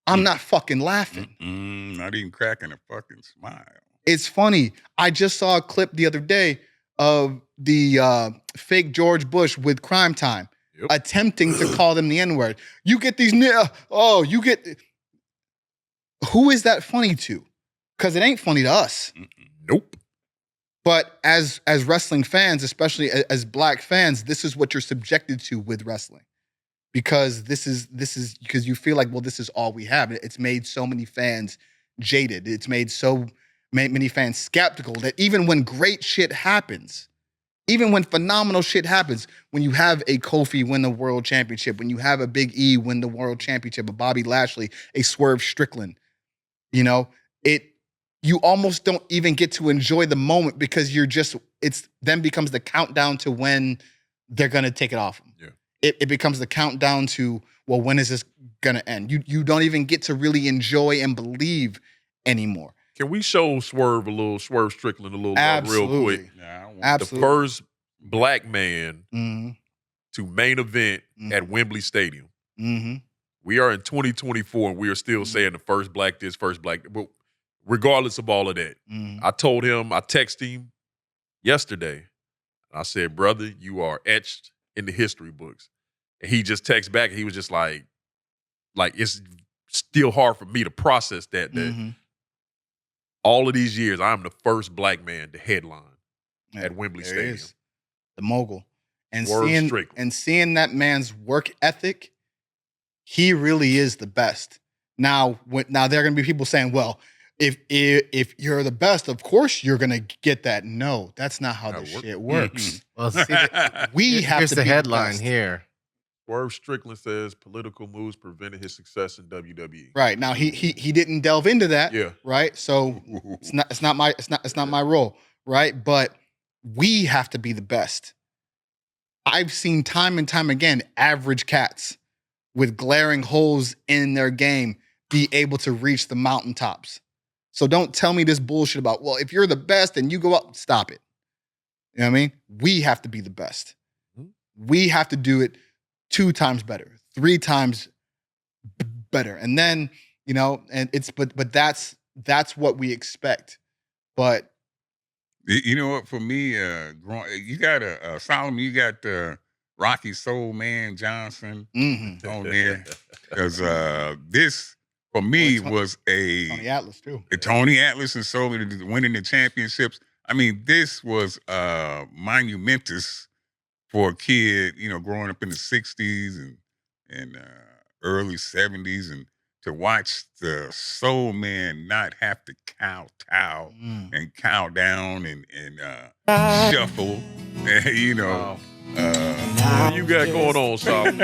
I'm not fucking laughing. Not even cracking a fucking smile. It's funny. I just saw a clip the other day of the fake George Bush with Crime Time attempting to call them the N-word. You get these, you get... Who is that funny to? Because it ain't funny to us. Nope. But as wrestling fans, especially as black fans, this is what you're subjected to with wrestling. Because this is because you feel like, well, this is all we have. It's made so many fans jaded. It's made so many fans skeptical that even when great shit happens, even when phenomenal shit happens, when you have a Kofi win the world championship, when you have a Big E win the world championship, a Bobby Lashley, a Swerve Strickland, you almost don't even get to enjoy the moment because it's then becomes the countdown to when they're gonna take it off them. Yeah. It becomes the countdown to, well, when is this gonna end? You don't even get to really enjoy and believe anymore. Can we show Swerve Strickland a little love real quick? Yeah, Absolutely. The first black man to main event at Wembley Stadium. We are in 2024 and we are still saying the first black this, first black. But regardless of all of that, I texted him yesterday. I said, brother, you are etched in the history books. And he just texted back and he was just like it's still hard for me to process that all of these years, I'm the first black man to headline at Wembley Stadium. The mogul. And seeing that man's work ethic, he really is the best. Now there are going to be people saying, well, if you're the best, of course you're going to get that. No, that's not how this shit works. Well, see, Here's the headline here. Swerve Strickland says political moves prevented his success in WWE. Right. Now he didn't delve into that. Yeah. Right. So it's not my role. Right. But we have to be the best. I've seen time and time again average cats with glaring holes in their game be able to reach the mountaintops. So don't tell me this bullshit about, well, if you're the best and you go up, stop it. You know what I mean? We have to be the best. We have to do it 2 times better, 3 times better. And then, and it's, but that's what we expect. But you know what, for me, you got Solomon, you got Rocky Soul Man Johnson on there. Because this, for me, was a Tony Atlas too. Tony Atlas and Soul winning the championships. I mean, this was monumentous for a kid, growing up in the 60s and early 70s, and to watch the Soul Man not have to kowtow and cow down and shuffle, What you got going on, Sol? Playing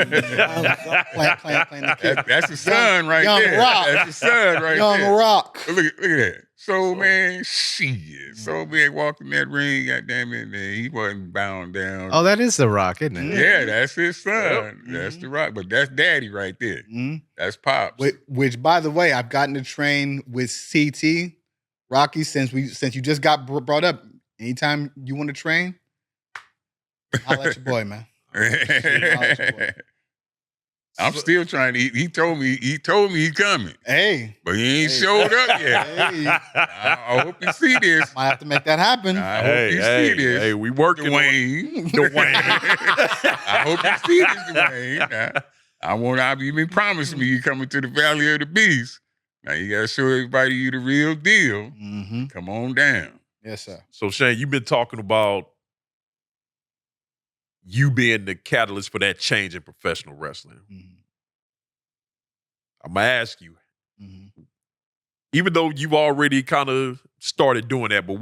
the kid. That's the son right Young there. Rock. That's the son right Young there. Rock. Look at that. So, man, shit. So, man, walked in that ring, goddamn it, man, he wasn't bound down. Oh, that is The Rock, isn't it? Yeah, that's his son. Yep. That's The Rock. But that's daddy right there. Mhm. That's Pops. Which, by the way, I've gotten to train with CT, Rocky, since you just got brought up. Anytime you want to train, I'll let your boy, man. I'm still trying to eat. He told me he's coming. Hey. But he ain't showed up yet. Hey. I hope you see this. Might have to make that happen. I hope you see this. Hey, we working Dwayne. I hope you see this, Dwayne. I've been promising me you coming to the Valley of the Beast. Now you gotta show everybody you the real deal. Mm-hmm. Come on down. Yes, sir. So Shane, you've been talking about you being the catalyst for that change in professional wrestling. Mm-hmm. I'm gonna ask you, Mm-hmm. even though you've already kind of started doing that, but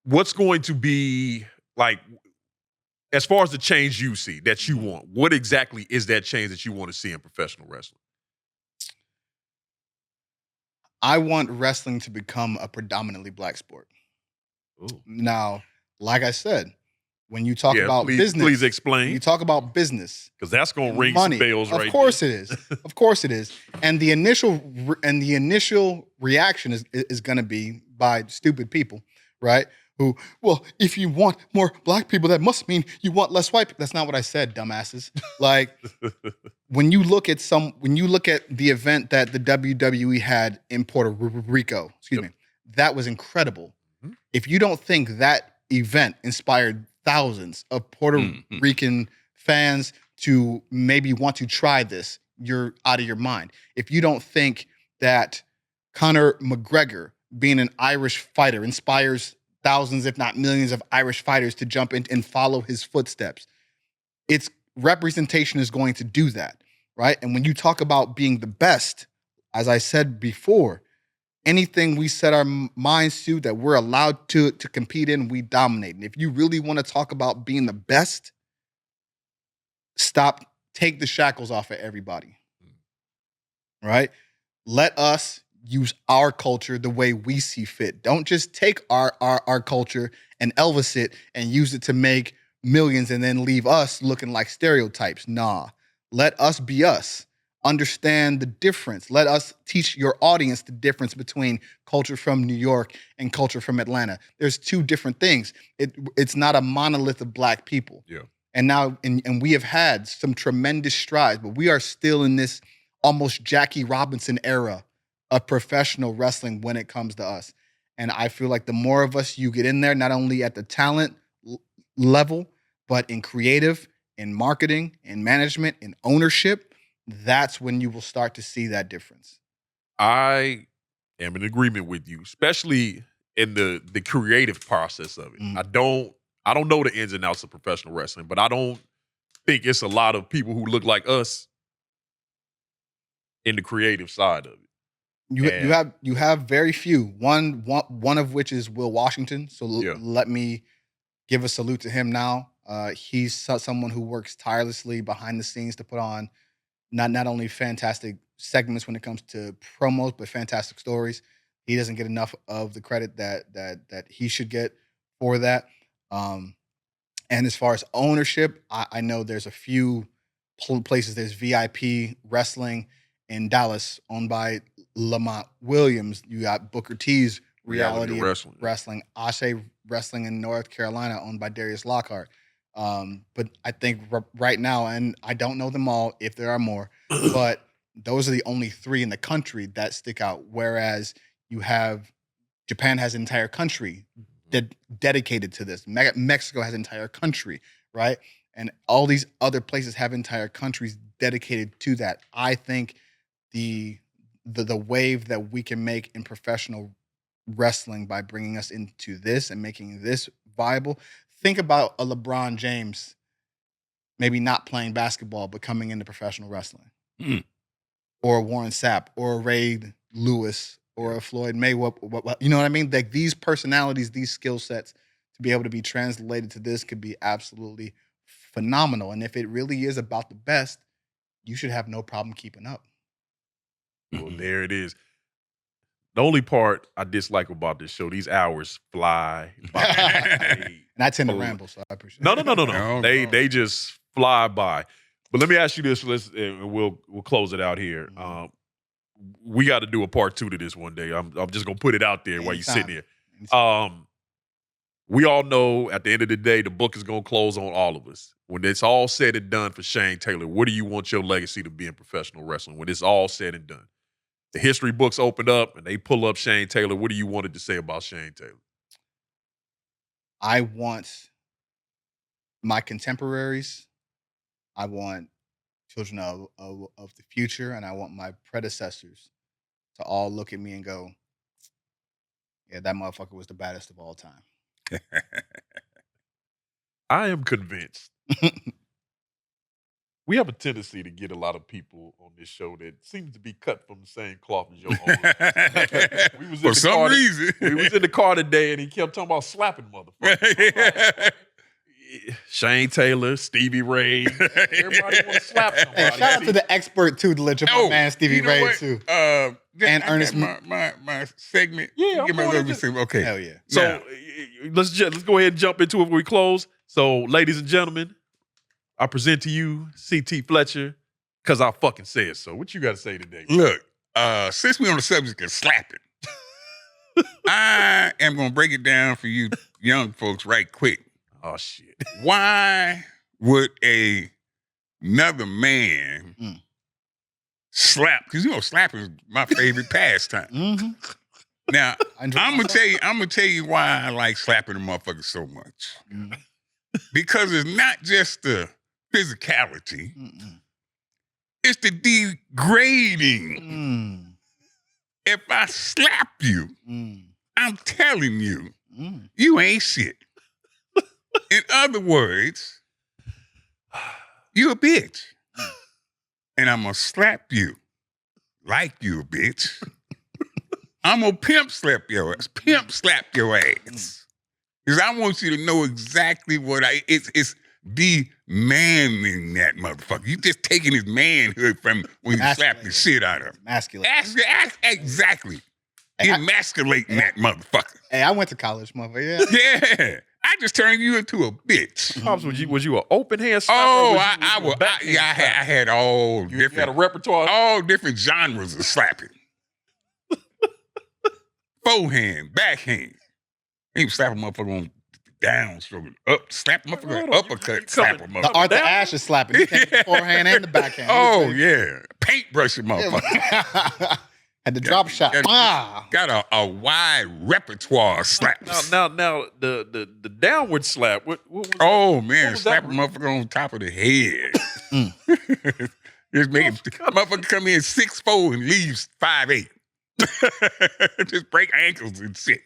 what's going to be like, as far as the change you see that you want, what exactly is that change that you want to see in professional wrestling? I want wrestling to become a predominantly black sport. Ooh. Now, like I said, when you talk about please business, explain. when you talk about business, Because that's going to ring money, some bells right of course there. it is. Of course it is. And the initial reaction is going to be by stupid people, right? Who, well, if you want more black people, that must mean you want less white people. That's not what I said, dumbasses. Like, when you look at the event that the WWE had in Puerto Rico, that was incredible. Mm-hmm. If you don't think that event inspired thousands of Puerto Rican fans to maybe want to try this, you're out of your mind. If you don't think that Conor McGregor, being an Irish fighter, inspires thousands, if not millions, of Irish fighters to jump in and follow his footsteps, its representation is going to do that, right? And when you talk about being the best, as I said before, anything we set our minds to that we're allowed to compete in, we dominate. And if you really want to talk about being the best, take the shackles off of everybody, right? Let us use our culture the way we see fit. Don't just take our culture and Elvis it and use it to make millions and then leave us looking like stereotypes. Nah, let us be us. Understand the difference. Let us teach your audience the difference between culture from New York and culture from Atlanta. There's two different things. It's not a monolith of black people. Yeah. And now, and we have had some tremendous strides, but we are still in this almost Jackie Robinson era of professional wrestling when it comes to us. And I feel like the more of us you get in there, not only at the talent level, but in creative, in marketing, in management, in ownership, that's when you will start to see that difference. I am in agreement with you, especially in the creative process of it. Mm. I don't know the ins and outs of professional wrestling, but I don't think it's a lot of people who look like us in the creative side of it. You have very few. One of which is Will Washington. So let me give a salute to him now. He's someone who works tirelessly behind the scenes to put on not only fantastic segments when it comes to promos, but fantastic stories. He doesn't get enough of the credit that he should get for that. And as far as ownership, I know there's a few places. There's VIP Wrestling in Dallas, owned by Lamont Williams. You got Booker T's Reality Wrestling. Ashe Wrestling in North Carolina, owned by Darius Lockhart. But I think right now, and I don't know them all if there are more, but those are the only three in the country that stick out. Whereas Japan has an entire country dedicated to this. Mexico has an entire country, right? And all these other places have entire countries dedicated to that. I think the wave that we can make in professional wrestling by bringing us into this and making this viable. Think about a LeBron James maybe not playing basketball but coming into professional wrestling. Or a Warren Sapp or a Ray Lewis or a Floyd Mayweather. You know what I mean? Like, these personalities, these skill sets to be able to be translated to this could be absolutely phenomenal. And if it really is about the best, you should have no problem keeping up. Well, there it is. The only part I dislike about this show, these hours fly by. And I tend to ramble, so I appreciate it. No. They just fly by. But let me ask you this, and we'll close it out here. We got to do a part 2 to this one day. I'm just gonna put it out there while you're sitting here. We all know at the end of the day, the book is gonna close on all of us. When it's all said and done for Shane Taylor, what do you want your legacy to be in professional wrestling? When it's all said and done, the history books open up and they pull up Shane Taylor. What do you want it to say about Shane Taylor? I want my contemporaries. I want children of the future, and I want my predecessors to all look at me and go, yeah, that motherfucker was the baddest of all time. I am convinced. We have a tendency to get a lot of people on this show that seems to be cut from the same cloth as your own. For some reason. We was in the car today and he kept talking about slapping motherfuckers. Shane Taylor, Stevie Ray. Everybody want to slap somebody. Hey, shout out to the expert too, the legit man Stevie Ray too. And Ernest, my segment. Yeah, give my little segment. Okay, hell yeah. So let's go ahead and jump into it before we close. So, ladies and gentlemen, I present to you CT Fletcher because I fucking said so. What you got to say today? Look, since we're on the subject of slapping, I am gonna break it down for you young folks right quick. Oh shit! Why would another man slap? Because slapping is my favorite pastime. Mm-hmm. Now I'm gonna tell you why I like slapping the motherfuckers so much. Mm-hmm. Because it's not just the physicality; it's the degrading. If I slap you, I'm telling you, you ain't shit. In other words, you a bitch. And I'm going to slap you like you a bitch. I'm going to pimp slap your ass. Because I want you to know exactly what it's demanding that motherfucker. You just taking his manhood from when you slap the shit out of him. Masculine. Exactly. Emasculating that motherfucker. Hey, I went to college, motherfucker. Yeah. I just turned you into a bitch. Pops, was you an open hand slapper? Oh, I had all different. You had a repertoire. All different genres of slapping. Forehand, backhand. He slap a motherfucker on down, stroke, up, slap a motherfucker, uppercut, slap a motherfucker. The Arthur Ashe is slapping. He can't do the forehand and the backhand. Oh yeah, paintbrushing motherfucker. Had the drop shot. Got a wide repertoire of slaps. Now, the downward slap. What was man, slap a motherfucker on top of the head. Just make motherfucker come in 6'4" and leaves 5'8". Just break ankles and shit.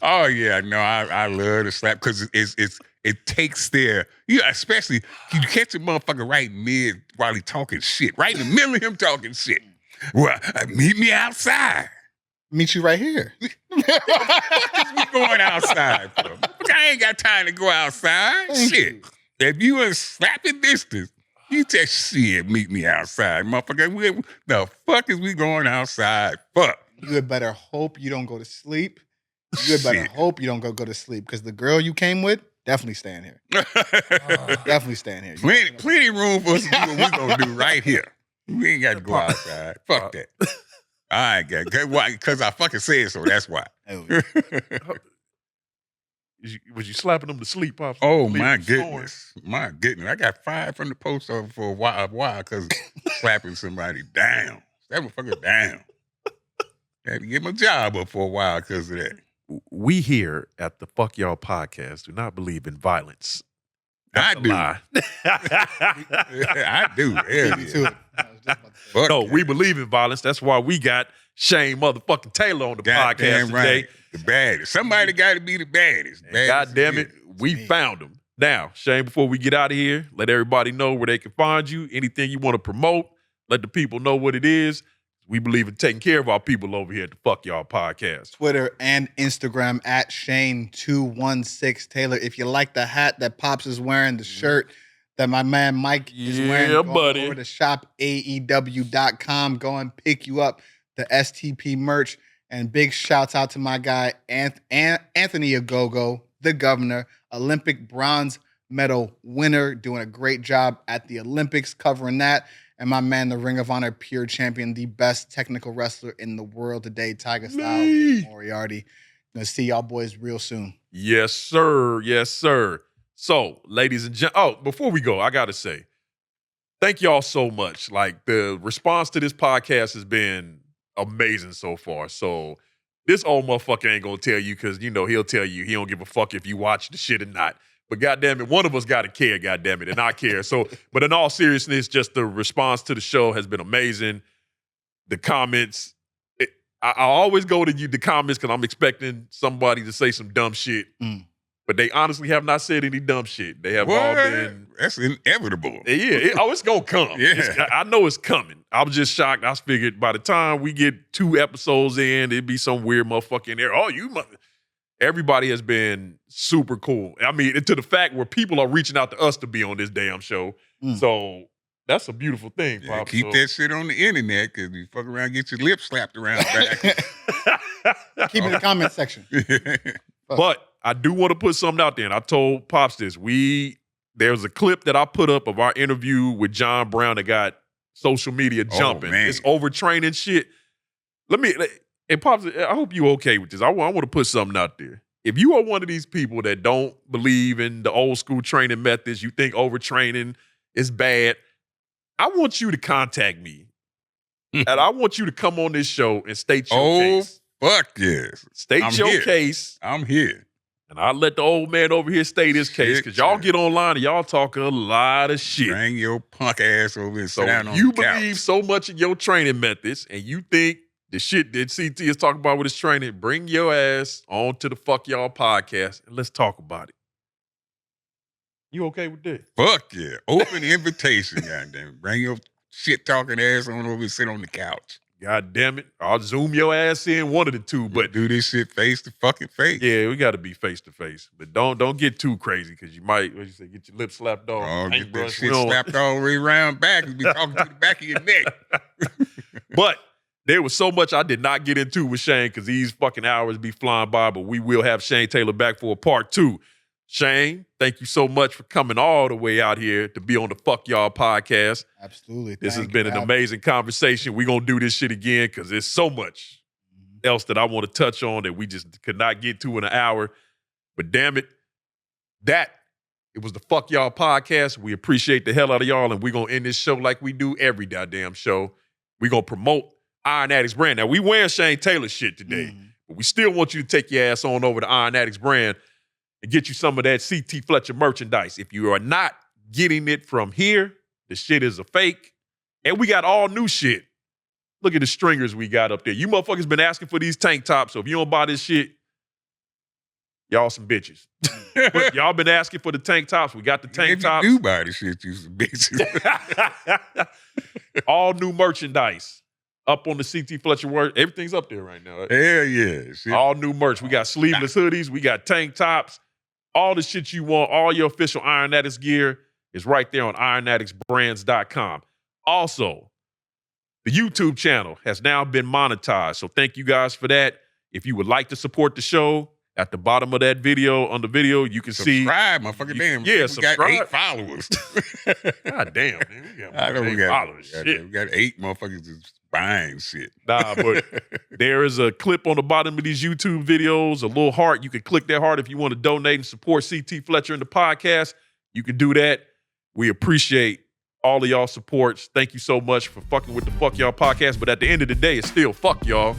Oh yeah, no, I love the slap because it takes their especially you catch a motherfucker right mid while he talking shit, right in the middle of him talking shit. Well, meet me outside. Meet you right here. What the fuck is we going outside for? I ain't got time to go outside. Shit. If you in slapping distance, you just shit, meet me outside, motherfucker. The fuck is we going outside? Fuck. You had better hope you don't go to sleep. You had better hope you don't go to sleep because the girl you came with, definitely staying here. Definitely staying here. Plenty room for us to do what we gonna do right here. We ain't got to go outside. Fuck that. I ain't got because I fucking said so. That's why. Was you slapping them to sleep, Pops? Oh my goodness, my goodness! I got fired from the post office for a while because slapping somebody down. That motherfucker down. Had to get my job up for a while because of that. We here at the Fuck Y'all podcast do not believe in violence. I do. I do. Yeah. No, we believe in violence. That's why we got Shane motherfucking Taylor on the podcast today. The baddest. Somebody got to be the baddest. God damn it, we found him. Now, Shane, before we get out of here, let everybody know where they can find you. Anything you want to promote, let the people know what it is. We believe in taking care of our people over here at the Fuck Y'all podcast. Twitter and Instagram at Shane216 Taylor. If you like the hat that Pops is wearing, the shirt that my man Mike is wearing, go over to shop AEW.com. Go and pick you up the STP merch. And big shouts out to my guy, Anthony Agogo, the governor, Olympic bronze medal winner, doing a great job at the Olympics covering that. And my man, the Ring of Honor pure champion, the best technical wrestler in the world today, Tiger Styles, Moriarty. Gonna see y'all boys real soon. Yes, sir. Yes, sir. So, ladies and gentlemen, before we go, I gotta say, thank y'all so much. Like, the response to this podcast has been amazing so far. So, this old motherfucker ain't gonna tell you, because, he'll tell you he don't give a fuck if you watch the shit or not. But goddamn it, one of us gotta care, goddamn it, and I care. So, but in all seriousness, just the response to the show has been amazing. The comments, I always go to the comments because I'm expecting somebody to say some dumb shit. But they honestly have not said any dumb shit. They have all been... That's inevitable. Yeah, it's gonna come. Yeah. I know it's coming. I was just shocked. I figured by the time we get 2 episodes in, it'd be some weird motherfucker in there. Everybody has been super cool. I mean, to the fact where people are reaching out to us to be on this damn show. So that's a beautiful thing, Yeah, Pop. keep that shit on the internet, because you fuck around and get your lips slapped around back. Keep it in the comment section. But I do want to put something out there, and I told Pops this. There's a clip that I put up of our interview with John Brown that got social media jumping. It's overtraining shit. And Pops, I hope you okay with this. I want to put something out there. If you are one of these people that don't believe in the old school training methods, you think overtraining is bad, I want you to contact me. And I want you to come on this show and state your case. Fuck yes. State your case. I'm here. And I'll let the old man over here state his case, because y'all get online and y'all talk a lot of shit. Bring your punk ass over and So sit down on you the couch. believe so much in your training methods, and you think the shit that CT is talking about with his training, bring your ass on to the Fuck Y'all podcast and let's talk about it. You okay with that? Fuck yeah. Open invitation, goddamn. Bring your shit talking ass on over and sit on the couch. God damn it. I'll Zoom your ass in, one of the two, but do this shit face to fucking face. Yeah, we got to be face to face. But don't get too crazy, because you might, what you say, get your lips slapped off. Oh, get that shit slapped all the way around back and be talking to the back of your neck. But there was so much I did not get into with Shane, because these fucking hours be flying by, but we will have Shane Taylor back for a part 2. Shane, thank you so much for coming all the way out here to be on the Fuck Y'all podcast. Absolutely. This has been an amazing conversation. We're going to do this shit again, because there's so much else that I want to touch on that we just could not get to in an hour. But damn it, it was the Fuck Y'all podcast. We appreciate the hell out of y'all, and we're going to end this show like we do every goddamn show. We're going to promote Iron Addicts brand. Now, we wearing Shane Taylor shit today, but we still want you to take your ass on over to Iron Addicts brand and get you some of that CT Fletcher merchandise. If you are not getting it from here, the shit is a fake. And we got all new shit. Look at the stringers we got up there. You motherfuckers been asking for these tank tops, so if you don't buy this shit, y'all some bitches. But y'all been asking for the tank tops. We got the tank tops. If you do buy the shit, you some bitches. All new merchandise. Up on the CT Fletcher word. Everything's up there right now. Hell yeah. Shit. All new merch. We got sleeveless hoodies. We got tank tops. All the shit you want. All your official Iron Addicts gear is right there on ironaddictsbrands.com. Also, the YouTube channel has now been monetized. So thank you guys for that. If you would like to support the show, at the bottom of that video, on the video, you can subscribe, motherfucker. Damn. Yeah, we subscribe. got 8 followers. God damn, man. We got I know 8 we got followers. Shit. We got 8 motherfuckers just buying shit. Nah, but there is a clip on the bottom of these YouTube videos, a little heart. You can click that heart if you want to donate and support CT Fletcher and the podcast. You can do that. We appreciate all of y'all supports. Thank you so much for fucking with the Fuck Y'all podcast. But at the end of the day, it's still fuck y'all.